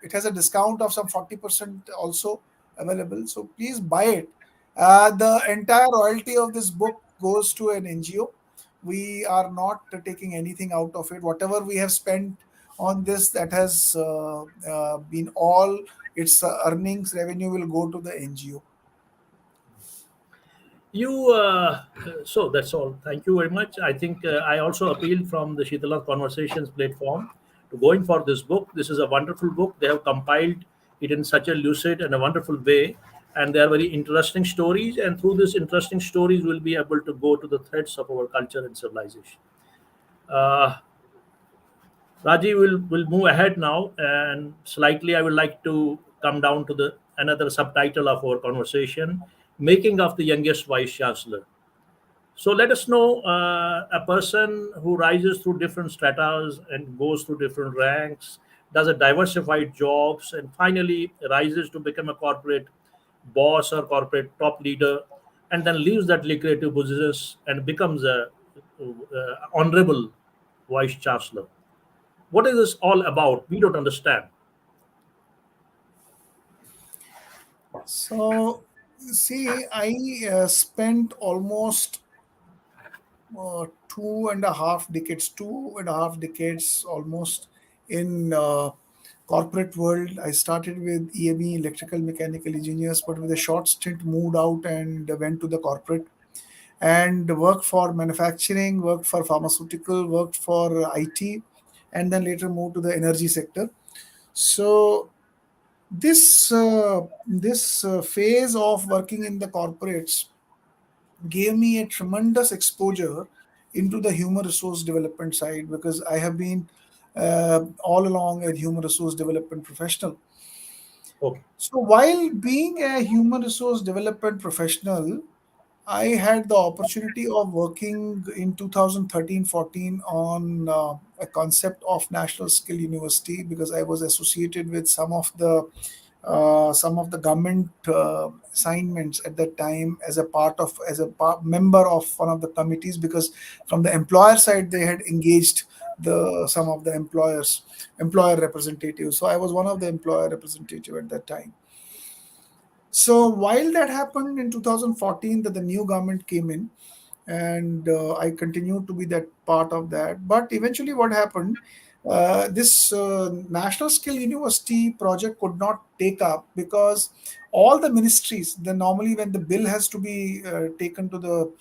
Speaker 2: it has a discount of some 40% also available. So please buy it. The entire royalty of this book goes to an NGO. We are not taking anything out of it. Whatever we have spent on this, that has been all its earnings, revenue will go to the NGO.
Speaker 1: You so that's all. Thank you very much. I think I also appeal from the Shitala Conversations platform to going for this book. This is a wonderful book. They have compiled it in such a lucid and a wonderful way, and they are very interesting stories. And through these interesting stories, we'll be able to go to the threads of our culture and civilization. Uh, Raji will move ahead now, and slightly I would like to come down to the another subtitle of our conversation: making of the youngest vice chancellor. So let us know a person who rises through different stratas and goes through different ranks, does a diversified jobs, and finally rises to become a corporate boss or corporate top leader, and then leaves that lucrative business and becomes a honorable vice chancellor. What is this all about? We don't understand.
Speaker 2: So, see, I spent almost 2.5 decades almost in corporate world. I started with EME, electrical mechanical engineers, but with a short stint moved out and went to the corporate and worked for manufacturing, worked for pharmaceutical, worked for IT, and then later moved to the energy sector. So this phase of working in the corporates gave me a tremendous exposure into the human resource development side, because I have been all along a human resource development professional.
Speaker 1: Okay.
Speaker 2: So while being a human resource development professional, I had the opportunity of working in 2013-14 on a concept of National Skill University, because I was associated with some of the some of the government assignments at that time as a member of one of the committees, because from the employer side they had engaged the some of the employer representatives. So I was one of the employer representative at that time. So while that happened in 2014, that the new government came in, and I continued to be that part of that. But eventually, what happened? This National Skill University project could not take up, because all the ministries, then normally when the bill has to be taken to the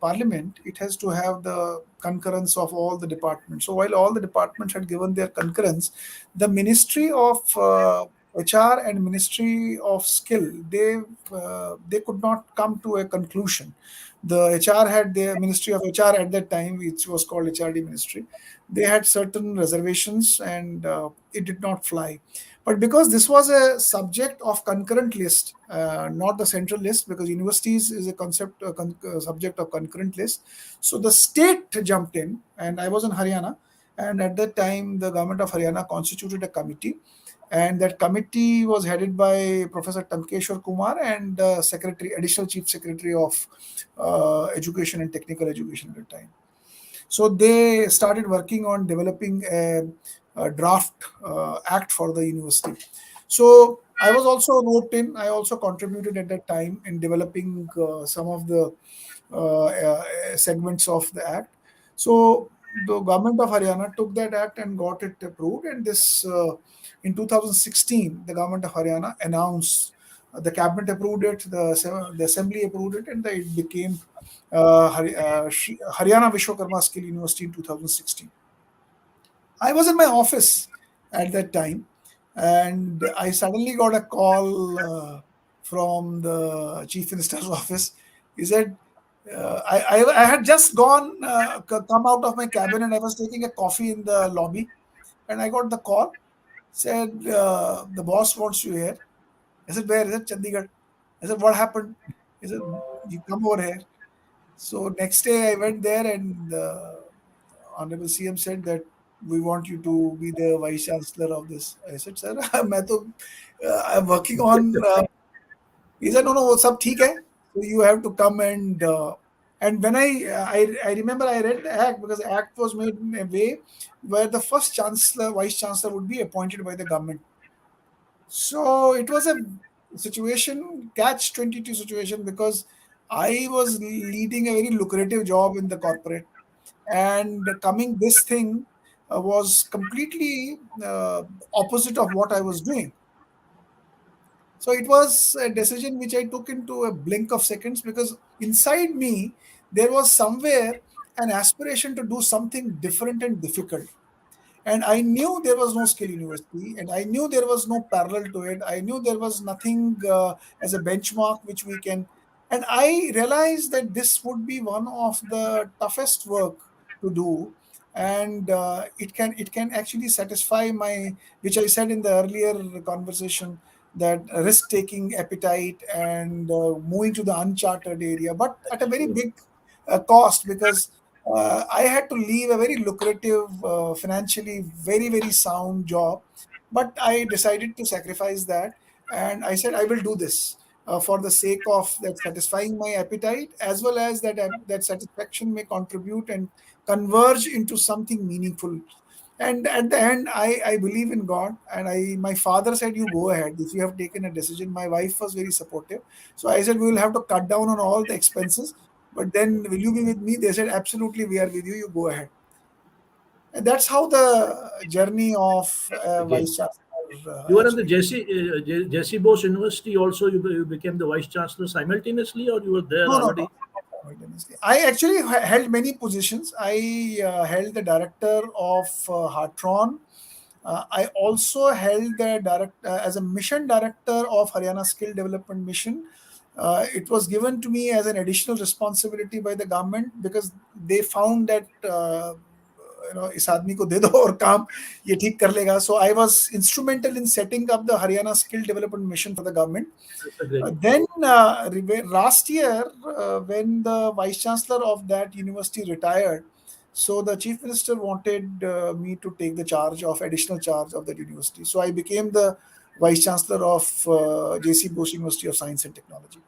Speaker 2: parliament, it has to have the concurrence of all the departments. So while all the departments had given their concurrence, the Ministry of HR and Ministry of Skill, they could not come to a conclusion. The HR had their Ministry of HR at that time, which was called HRD Ministry. They had certain reservations, and it did not fly. But because this was a subject of concurrent list, not the central list, because universities is a subject of concurrent list, so the state jumped in, and I was in Haryana, and at that time the government of Haryana constituted a committee, and that committee was headed by Professor Tamkeshwar Kumar and additional chief secretary of education and technical education at the time. So they started working on developing a draft act for the university. So I was also roped in. I also contributed at that time in developing some of the segments of the act. So the government of Haryana took that act and got it approved. And this in 2016, the government of Haryana announced, the cabinet approved it, the assembly approved it, and it became Haryana Vishwakarma Skill University in 2016. I was in my office at that time, and I suddenly got a call from the chief minister's office. He said, I had just come out of my cabin, and I was taking a coffee in the lobby, and I got the call. Said, the boss wants you here. I said, where is it? Chandigarh. I said, what happened? He said, you come over here. So next day I went there, and the Honorable CM said that we want you to be the Vice Chancellor of this. I said, sir, I'm working on. He said, no, no, सब ठीक है. So you have to come and when I remember I read the act, because the act was made in a way where the first chancellor, vice chancellor would be appointed by the government. So it was a situation, catch 22 situation, because I was leading a very lucrative job in the corporate, and coming this thing was completely opposite of what I was doing. So it was a decision which I took into a blink of seconds, because inside me there was somewhere an aspiration to do something different and difficult. And I knew there was no skill university, and I knew there was no parallel to it. I knew there was nothing as a benchmark which we can. And I realized that this would be one of the toughest work to do, and it can actually satisfy my, which I said in the earlier conversation, that risk taking appetite, and moving to the uncharted area, but at a very big cost, because I had to leave a very lucrative, financially very, very sound job. But I decided to sacrifice that. And I said, I will do this for the sake of that satisfying my appetite, as well as that satisfaction may contribute and converge into something meaningful. And at the end, I believe in God. And my father said, you go ahead. If you have taken a decision, my wife was very supportive. So I said, we will have to cut down on all the expenses, but then will you be with me? They said, absolutely, we are with you. You go ahead. And that's how the journey of
Speaker 1: Okay.
Speaker 2: vice chancellor
Speaker 1: You were in the
Speaker 2: actually.
Speaker 1: Jesse Bose University also. You became the vice chancellor simultaneously, or you were there
Speaker 2: No, no, no.
Speaker 1: already?
Speaker 2: Simultaneously. I actually held many positions. I held the director of Hartron. I also held the as a mission director of Haryana Skill Development Mission. It was given to me as an additional responsibility by the government, because they found that इस आदमी को दे दो और काम ये ठीक कर लेगा. So I was instrumental in setting up the Haryana Skill Development Mission for the government.
Speaker 1: That's a great.
Speaker 2: Then last year, when the vice chancellor of that university retired, So the chief minister wanted me to take the charge of additional charge of that university. So I became the vice chancellor of JC Bose University of Science and Technology.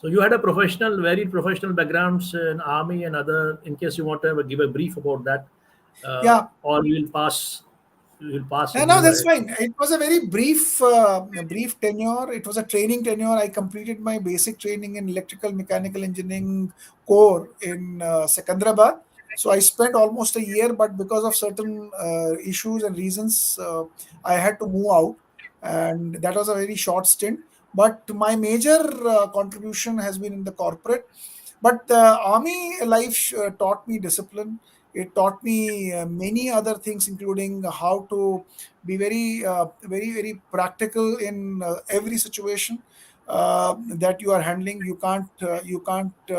Speaker 1: So you had a professional, very professional backgrounds in army and other. In case you want to give a brief about that,
Speaker 2: Yeah.
Speaker 1: or you will pass, you will pass
Speaker 2: No,
Speaker 1: and
Speaker 2: no,
Speaker 1: move
Speaker 2: that's
Speaker 1: ahead.
Speaker 2: fine. It was a very brief tenure. It was a training tenure. I completed my basic training in electrical mechanical engineering core in Secunderabad. So I spent almost a year, but because of certain issues and reasons, I had to move out, and that was a very short stint. But my major contribution has been in the corporate. But the army life taught me discipline. It taught me many other things, including how to be very practical in every situation that you are handling. You can't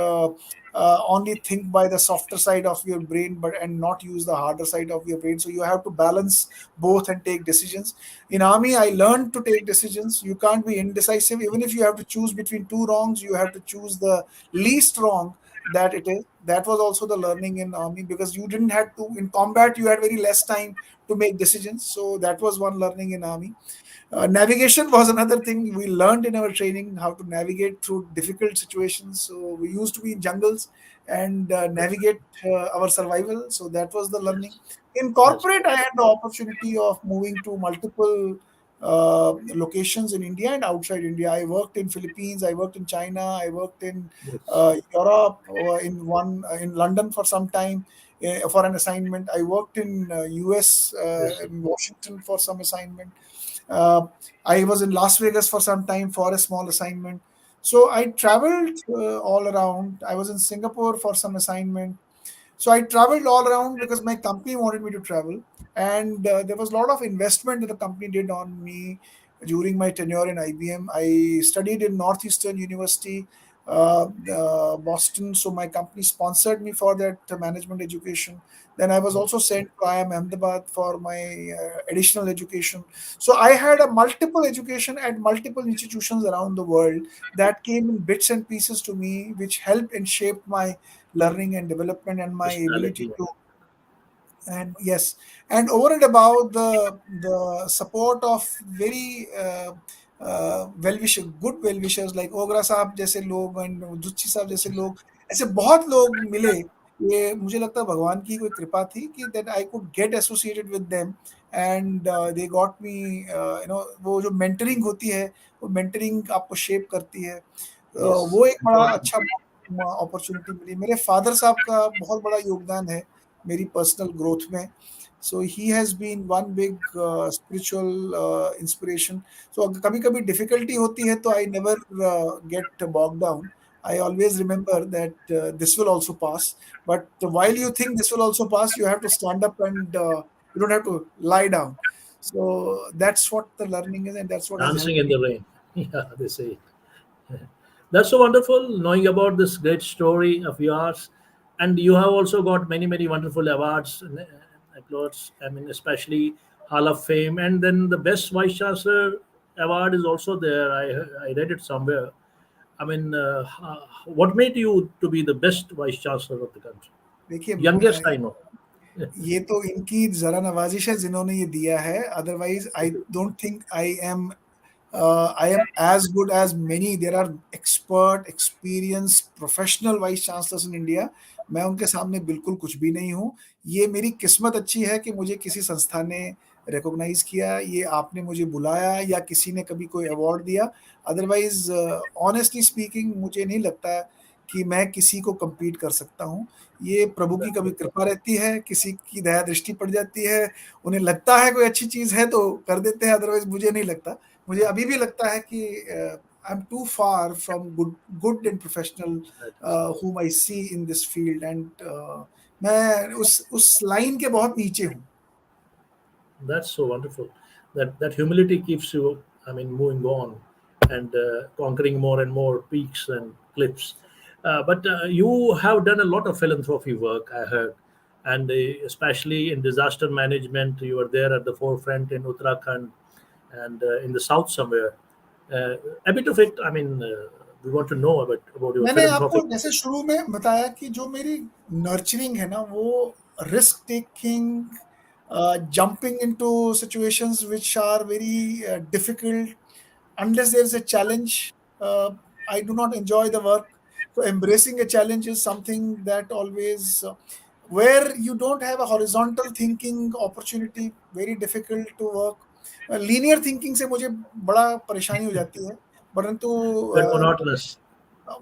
Speaker 2: only think by the softer side of your brain, but and not use the harder side of your brain. So you have to balance both and take decisions. In army, I learned to take decisions. You can't be indecisive. Even if you have to choose between two wrongs, you have to choose the least wrong that it is. That was also the learning in army, because you didn't have to, in combat you had very less time to make decisions. So that was one learning in army. Navigation was another thing we learned in our training, how to navigate through difficult situations. So we used to be in jungles and navigate our survival. So that was the learning. In
Speaker 1: Yes,
Speaker 2: corporate, I had the opportunity of moving to multiple locations in India and outside India. I worked in Philippines, I worked in China, I worked in
Speaker 1: yes,
Speaker 2: Europe, in London for some time for an assignment. I worked in US,
Speaker 1: yes,
Speaker 2: in Washington for some assignment. uh, I was in Las Vegas for some time for a small assignment. So I traveled all around. I was in Singapore for some assignment. So I traveled all around because my company wanted me to travel, and there was a lot of investment that the company did on me during my tenure in IBM. I studied in Northeastern University, Boston. So my company sponsored me for that management education. Then I was also sent to IIM Ahmedabad for my additional education. So I had a multiple education at multiple institutions around the world that came in bits and pieces to me, which helped and shaped my learning and development and my ability
Speaker 1: personality.
Speaker 2: to. And yes, and over and above the support of very well wisher good well wishers like ओगरा साहब जैसे लोग and जुच्ची साहब जैसे लोग, ऐसे बहुत लोग मिले. ये मुझे लगता है भगवान की कोई कृपा थी कि that I could get associated with them, and they got me, वो जो mentoring होती है, वो mentoring आपको shape करती है.
Speaker 1: Yes,
Speaker 2: वो एक बड़ा
Speaker 1: important.
Speaker 2: अच्छा अपॉर्चुनिटी मिली. मेरे फादर साहब का बहुत बड़ा योगदान है मेरी पर्सनल ग्रोथ में. So he has been one big spiritual inspiration. So कभी कभी डिफिकल्टी होती है तो I never get bog down. I always remember that this will also pass. But while you think this will also pass, you have to stand up and you don't have to lie down. So that's what the learning is, and that's what has
Speaker 1: Dancing
Speaker 2: helped
Speaker 1: in
Speaker 2: me.
Speaker 1: the rain. Yeah, they say. That's so wonderful knowing about this great story of yours. And you have also got many, many wonderful awards and applauds. I mean, especially Hall of Fame. And then the Best Vice Chancellor award is also there. I read it somewhere. I mean, what made you to be the best Vice Chancellor of the country?
Speaker 2: देखिए,
Speaker 1: Youngest, I know.
Speaker 2: ये तो इनकी जरा नवाजिश है जिन्होंने ये दिया है. Otherwise I don't think I am as good as many. There are expert, experienced, professional vice chancellors in India. मैं उनके सामने बिल्कुल कुछ भी नहीं हूँ. ये मेरी किस्मत अच्छी है कि मुझे किसी संस्था ने रिकॉग्नाइज किया, ये आपने मुझे बुलाया या किसी ने कभी कोई अवार्ड दिया. अदरवाइज ऑनेस्टली स्पीकिंग मुझे नहीं लगता कि मैं किसी को compete कर सकता हूँ. ये प्रभु की कभी कृपा रहती है, किसी की दया दृष्टि पड़ जाती है, उन्हें लगता है कोई अच्छी चीज़ है तो कर देते हैं, अदरवाइज मुझे नहीं लगता. मुझे अभी भी लगता है कि I am too far from good and professional
Speaker 1: That is,
Speaker 2: whom I see in this field, and मैं उस लाइन के बहुत नीचे हूँ.
Speaker 1: that's so wonderful. That humility keeps you, I mean, moving on and conquering more and more peaks and cliffs. But you have done a lot of philanthropy work, I heard, and especially in disaster management. You were there at the forefront in Uttarakhand and in the south somewhere. A bit of it, I mean. We want to know about your
Speaker 2: मैंने
Speaker 1: philanthropic.
Speaker 2: आपको जैसे शुरू में बताया कि जो मेरी nurturing है ना, वो risk taking, jumping into situations which are very difficult. Unless there is a challenge, I do not enjoy the work. So embracing a challenge is something that always, where you don't have a horizontal thinking opportunity, very difficult to work. Linear thinking से मुझे बड़ा परेशानी हो जाती है, परंतु
Speaker 1: Very monotonous.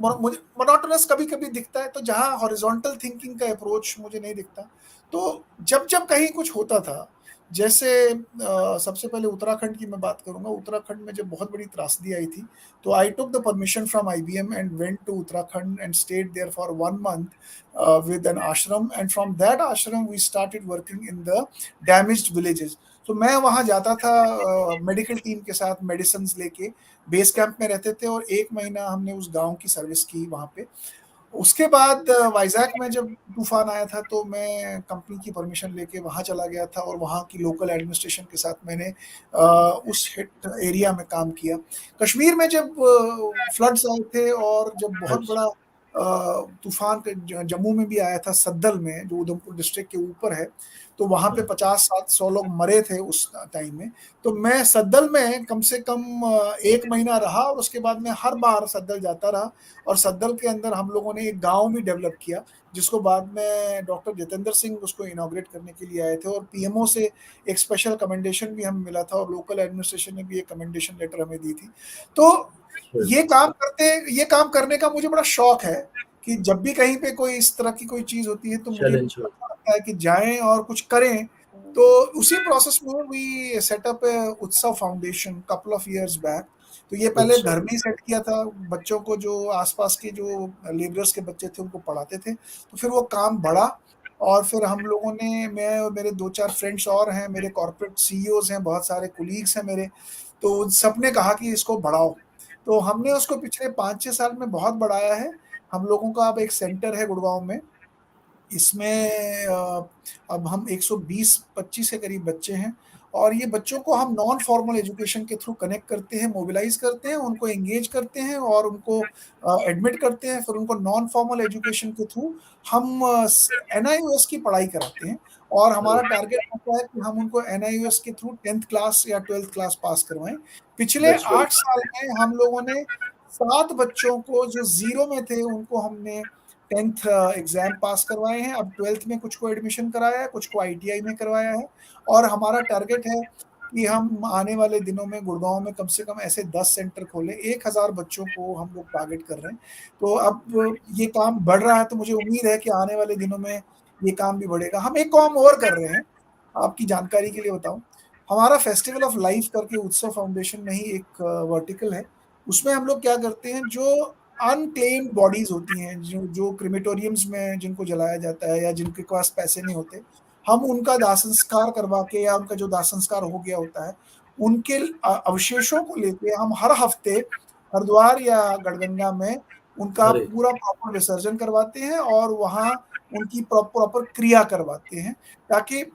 Speaker 2: मुझे monotonous कभी-कभी दिखता है, तो जहाँ हॉरिजॉन्टल थिंकिंग का अप्रोच मुझे नहीं दिखता। तो जब-जब कहीं कुछ होता था, जैसे सबसे पहले उत्तराखंड की मैं बात करूँगा। उत्तराखंड में जब बहुत बड़ी त्रासदी आई थी, तो I took the permission from IBM and went to Uttarakhand and stayed there for 1 month with an ashram, and from that ashram we started working in the damaged villages. तो मैं वहाँ जाता था मेडिकल टीम के साथ, मेडिसिन्स लेके। Base camp में रहते थे और 1 महीना हमने उस गाँव की सर्विस की वहाँ पे। उसके बाद वाइज़ैक में जब तूफ़ान आया था, तो मैं कंपनी की परमिशन लेके वहाँ चला गया था और वहाँ की लोकल एडमिनिस्ट्रेशन के साथ मैंने उस हिट एरिया में काम किया। कश्मीर में जब फ्लड्स आए थे और जब बहुत
Speaker 1: Yes.
Speaker 2: बड़ा तूफ़ान जम्मू में भी आया था, सद्दल में, जो उधमपुर डिस्ट्रिक्ट के ऊपर है, तो वहाँ पे 50-100 लोग मरे थे उस टाइम में। तो मैं सद्दल में कम से कम 1 महीना रहा और उसके बाद मैं हर बार सद्दल जाता रहा। और सद्दल के अंदर हम लोगों ने एक गाँव भी डेवलप किया, जिसको बाद में डॉक्टर जितेंद्र सिंह उसको इनॉग्रेट करने के लिए आए थे, और पीएमओ से एक स्पेशल कमेंडेशन भी हमें मिला था और लोकल एडमिनिस्ट्रेशन ने भी एक कमेंडेशन लेटर हमें दी थी। तो
Speaker 1: Yes.
Speaker 2: ये काम करने का मुझे बड़ा शौक है कि जब भी कहीं पे कोई इस तरह की कोई चीज़ होती है, तो मुझे
Speaker 1: Challenge.
Speaker 2: अच्छा लगता है कि जाएँ और कुछ करें। तो उसी प्रोसेस में वी सेट अप उत्सव foundation couple of years back. तो ये पहले
Speaker 1: Utsav.
Speaker 2: घर में ही सेट किया था, बच्चों को, जो आसपास के जो लेबरर्स के बच्चे थे उनको पढ़ाते थे। तो फिर वो काम बढ़ा और फिर हम लोगों ने, मैं और मेरे 2-4 फ्रेंड्स और हैं, मेरे कॉर्पोरेट सीईओज़ हैं, बहुत सारे कोलीग्स हैं मेरे, तो उन सबने कहा कि इसको बढ़ाओ। तो हमने उसको पिछले 5-6 साल में बहुत बढ़ाया है। हम लोगों का अब एक सेंटर है गुड़गाँव में। इसमें अब हम 120-25 के करीब बच्चे हैं, और ये बच्चों को हम नॉन फॉर्मल एजुकेशन के थ्रू कनेक्ट करते हैं, मोबिलाइज़ करते हैं, उनको एंगेज करते हैं और उनको एडमिट करते हैं। फिर उनको नॉन फॉर्मल एजुकेशन के थ्रू हम एनआईओएस की पढ़ाई कराते हैं, और हमारा
Speaker 1: Right.
Speaker 2: टारगेट होता है कि हम उनको एनआईओएस के थ्रू 10th क्लास या 12th क्लास पास करवाएँ। पिछले
Speaker 1: That's very
Speaker 2: 8 साल में हम लोगों ने 7 बच्चों को जो ज़ीरो में थे, उनको हमने 10th एग्ज़ाम पास करवाए हैं। अब 12th में कुछ को एडमिशन कराया है, कुछ को आईटीआई में करवाया है, और हमारा टारगेट है कि हम आने वाले दिनों में गुड़गाँव में कम से कम ऐसे 10 सेंटर खोलें। 1000 बच्चों को हम लोग टारगेट कर रहे हैं। तो अब ये काम बढ़ रहा है, तो मुझे उम्मीद है कि आने वाले दिनों में ये काम भी बढ़ेगा। हम एक काम और कर रहे हैं, आपकी जानकारी के लिए बताऊँ। हमारा फेस्टिवल ऑफ लाइफ करके उत्सव फाउंडेशन में ही एक वर्टिकल है। उसमें हम लोग क्या करते हैं, जो अनक्लेम्ड बॉडीज़ होती हैं, जो जो क्रिमेटोरियम्स में जिनको जलाया जाता है या जिनके पास पैसे नहीं होते, हम उनका दाह संस्कार करवा के, या उनका जो दाह संस्कार हो गया होता है, उनके अवशेषों को लेके हम हर हफ्ते हरिद्वार या गढ़गंगा में उनका
Speaker 1: Arey.
Speaker 2: पूरा प्रॉपर विसर्जन करवाते हैं और वहाँ उनकी प्रॉपर क्रिया करवाते हैं, ताकि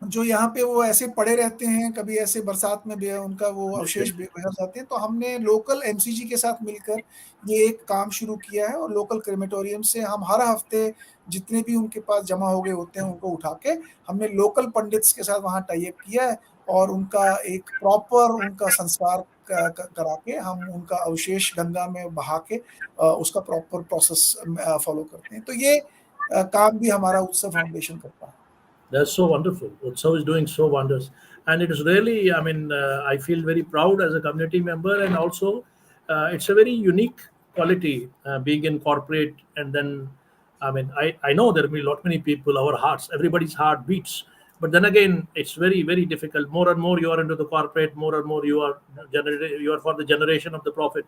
Speaker 2: जो यहाँ पे वो ऐसे पड़े रहते हैं, कभी ऐसे बरसात में भी उनका वो अवशेष
Speaker 1: Definitely.
Speaker 2: बिखर जाते हैं। तो हमने लोकल एमसीजी के साथ मिलकर ये एक काम शुरू किया है, और लोकल क्रेमेटोरियम से हम हर हफ्ते जितने भी उनके पास जमा हो गए होते हैं, उनको उठा के हमने लोकल पंडित्स के साथ वहाँ टाई अप किया है, और उनका एक प्रॉपर उनका संस्कार करा के हम उनका अवशेष गंगा में बहा के उसका प्रॉपर प्रोसेस फॉलो करते हैं। तो ये काम भी हमारा उत्सव फाउंडेशन करता है।
Speaker 1: That's so wonderful. Utsav is doing so wonders, and it is really. I mean, I feel very proud as a community member, and also, it's a very unique quality being in corporate. And then, I mean, I know there will be a lot many people. Our hearts, everybody's heart beats. But then again, it's very difficult. More and more you are into the corporate, more and more you are for the generation of the prophet,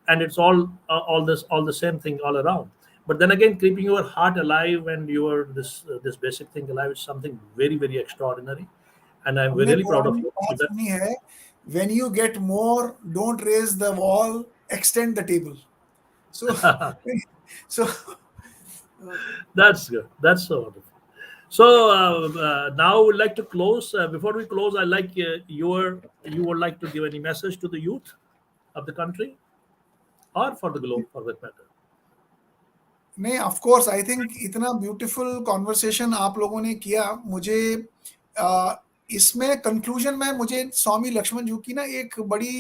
Speaker 1: and it's all the same thing all around. But then again, keeping your heart alive and your this basic thing alive is something very extraordinary, and I'm
Speaker 2: हमने
Speaker 1: really proud
Speaker 2: Quran
Speaker 1: of
Speaker 2: में
Speaker 1: you
Speaker 2: बात
Speaker 1: with that.
Speaker 2: सुनी है, when you get more, don't raise the wall, extend the table. So, so
Speaker 1: That's good. That's so wonderful. So now we'd like to close. Before we close, I like you would like to give any message to the youth of the country. or for the globe for that matter.
Speaker 2: नहीं, of course I think इतना beautiful conversation आप लोगों ने किया, मुझे अ, इसमें conclusion में मुझे स्वामी लक्ष्मण जी की ना एक बड़ी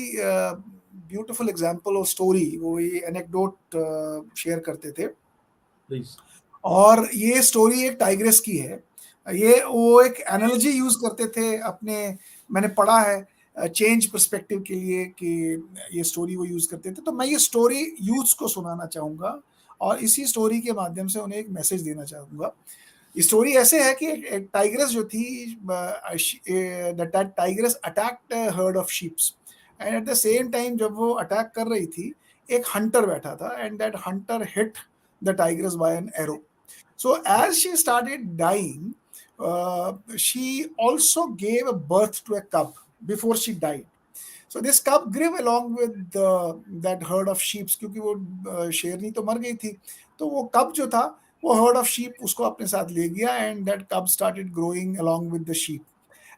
Speaker 2: ब्यूटीफुल एग्जांपल और स्टोरी, वो ये एनेक्डोट शेयर करते थे।
Speaker 1: Please.
Speaker 2: और ये स्टोरी एक टाइग्रेस की है। ये वो एक एनालॉजी यूज करते थे अपने, मैंने पढ़ा है चेंज पर्सपेक्टिव के लिए कि ये स्टोरी वो यूज करते थे। तो मैं ये स्टोरी यूथ को सुनाना चाहूंगा और इसी स्टोरी के माध्यम से उन्हें एक मैसेज देना चाहूंगा। स्टोरी ऐसे है कि एक टाइग्रेस जो थी, that tigress attacked heard of sheeps, and at the same time जब वो अटैक कर रही थी, एक हंटर बैठा था, and that hunter hit the tigress by an arrow. So as she started dying, she also gave a birth to a cub before she died. So this cub grew along with that herd of sheep, क्योंकि वो शेरनी तो मर गई थी, तो वो cub जो था वो herd of sheep उसको अपने साथ ले गया, and that cub started growing along with the sheep.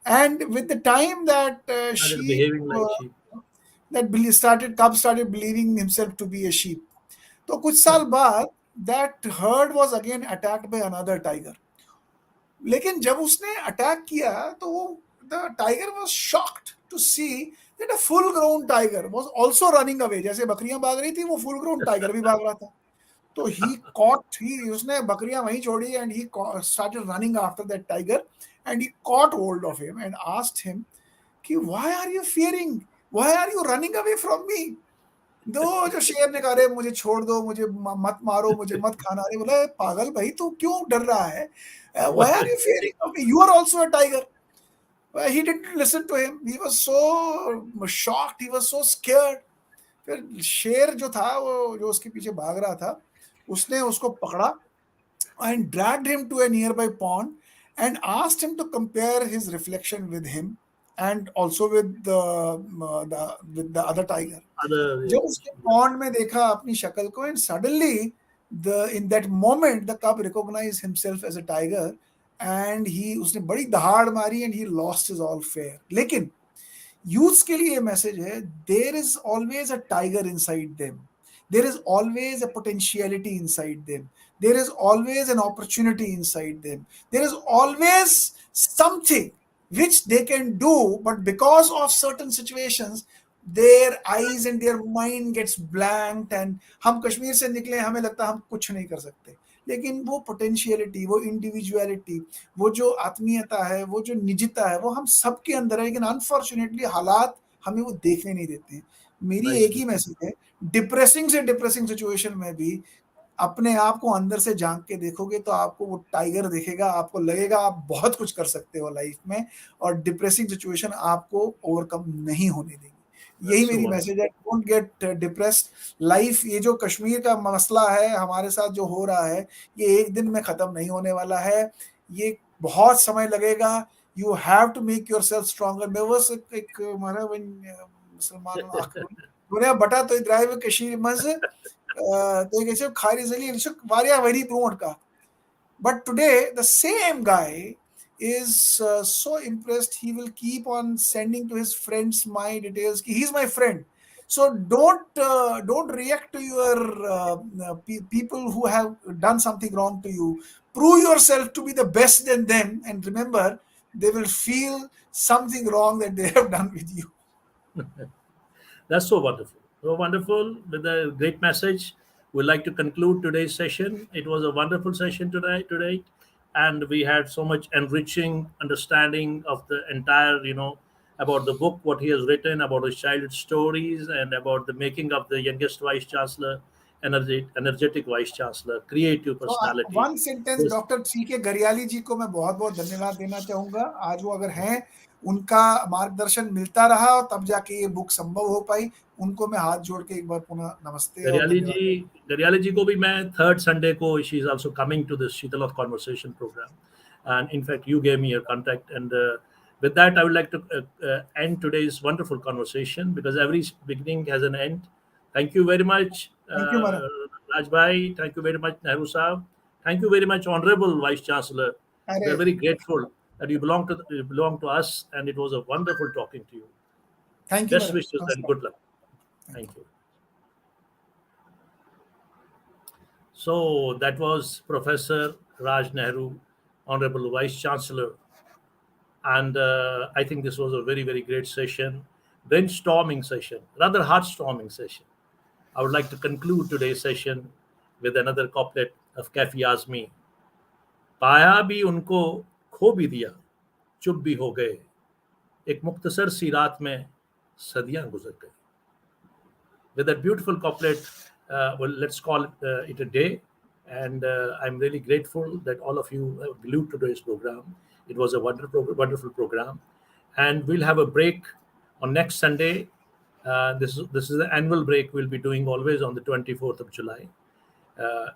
Speaker 2: And with the time that
Speaker 1: Started
Speaker 2: sheep
Speaker 1: behaving like sheep.
Speaker 2: cub started believing himself to be a sheep. तो कुछ साल बाद that herd was again attacked by another tiger. लेकिन जब उसने attack किया तो वो the tiger was shocked to see that a full grown tiger was also running away. जैसे बकरियां भाग रही थी, वो full grown tiger भी भाग रहा था। तो उसने बकरियां वहीं छोड़ी, and he started running after that tiger, and he caught hold of him and asked him कि why are you fearing, why are you running away from me? दो जो शेर ने कहा, अरे मुझे छोड़ दो, मुझे मत मारो, मुझे मत खाना। अरे बोला, पागल भाई, तू क्यों डर रहा है? Why are you fearing of me? You are also a tiger. He didn't listen to him. He was so shocked. He was so scared. फिर शेर जो था, वो जो उसके पीछे भाग रहा था, उसने उसको पकड़ा and dragged him to a nearby pond and asked him to compare his reflection with him and also with the other tiger.
Speaker 1: Other,
Speaker 2: जब उसने पॉन्ड में देखा अपनी शक्ल को, and suddenly in that moment the cub recognise himself as a tiger, and he उसने बड़ी दहाड़ मारी, and he lost his all fear. लेकिन यूथ्स के लिए मैसेज है, there is always a tiger inside them, there is always a potentiality inside them, there is always an opportunity inside them, there is always something which they can do, but because of certain situations their eyes and their mind gets blanked, and हम कश्मीर से निकले, हमें लगता है हम कुछ नहीं कर सकते, लेकिन वो पोटेंशियलिटी, वो इंडिविजुअलिटी, वो जो आत्मीयता है, वो जो निजता है, वो हम सबके अंदर है, लेकिन अनफॉर्चुनेटली हालात हमें वो देखने नहीं देते हैं. मेरी एक ही मैसेज है, डिप्रेसिंग से डिप्रेसिंग सिचुएशन में भी अपने आप को अंदर से झांक के देखोगे तो आपको वो टाइगर दिखेगा, आपको लगेगा आप बहुत कुछ कर सकते हो लाइफ में, और डिप्रेसिंग सिचुएशन आपको ओवरकम नहीं होने देगी. यही
Speaker 1: so
Speaker 2: मेरी मैसेज है. Don't get depressed. लाइफ, ये जो कश्मीर का मसला है हमारे साथ जो हो रहा है, ये एक दिन में खत्म नहीं होने वाला है, ये बहुत समय लगेगा. You have to make yourself stronger. मैं बस एक हमारा मुसलमान दुनिया बटा तो ड्राइव कशीर मज तो खारी जली वारिया वरी ब्रोंट का. But today, the same guy is so impressed, he will keep on sending to his friends my details. He's my friend. So don't react to your people who have done something wrong to you. Prove yourself to be the best than them, and remember, they will feel something wrong that they have done with you.
Speaker 1: That's so wonderful. So wonderful with a great message. We'd like to conclude today's session. It was a wonderful session today, and we had so much enriching understanding of the entire, about the book, what he has written, about his childhood stories, and about the making of the youngest vice chancellor, energetic vice chancellor, creative
Speaker 2: तो
Speaker 1: personality.
Speaker 2: One sentence
Speaker 1: Yes,
Speaker 2: doctor C K Gariyali जी को मैं बहुत बहुत धन्यवाद देना चाहूंगा. आज वो अगर हैं, उनका मार्गदर्शन मिलता रहा और तब जाके ये बुक संभव हो पाई. उनको मैं हाथ जोड़ के एक बार पुनः नमस्ते और धन्यवाद.
Speaker 1: गरियाली जी को भी मैं थर्ड संडे को, she is also coming to this Sheetal of conversation programme, and in fact you gave me your contact, and with that I would like to end today's wonderful conversation, because every beginning has an end. Thank you very much,
Speaker 2: thank you Maharaj.
Speaker 1: Raj bhai. Thank you very much, Nehru Saab. Thank you very much, Honorable Vice Chancellor. We
Speaker 2: अरे
Speaker 1: are very grateful that you belong to us, and it was a wonderful talking to you.
Speaker 2: Thank you
Speaker 1: Best
Speaker 2: Maharaj.
Speaker 1: wishes and
Speaker 2: नमस्कार.
Speaker 1: good luck.
Speaker 2: Thank you.
Speaker 1: Thank you. So that was Professor Raj Nehru, Honorable Vice Chancellor. And I think this was a very, very great session, brainstorming session, rather heartstorming session. I would like to conclude today's session with another couplet of Kafi Azmi. पाया भी उनको खो भी दिया चुप भी हो गए एक मुख्तसर सी रात में सदियां गुजर गई. With that beautiful couplet, well, let's call it a day. And I'm really grateful that all of you have glued to today's program. It was a wonderful program. And we'll have a break on next Sunday. This is the annual break we'll be doing always on the 24th of July.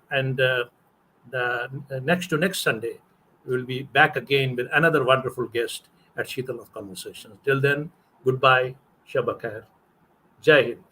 Speaker 1: And the next to next Sunday, we will be back again with another wonderful guest at Sheetal of Conversations. Till then, goodbye, Shabakar, Jai Hind.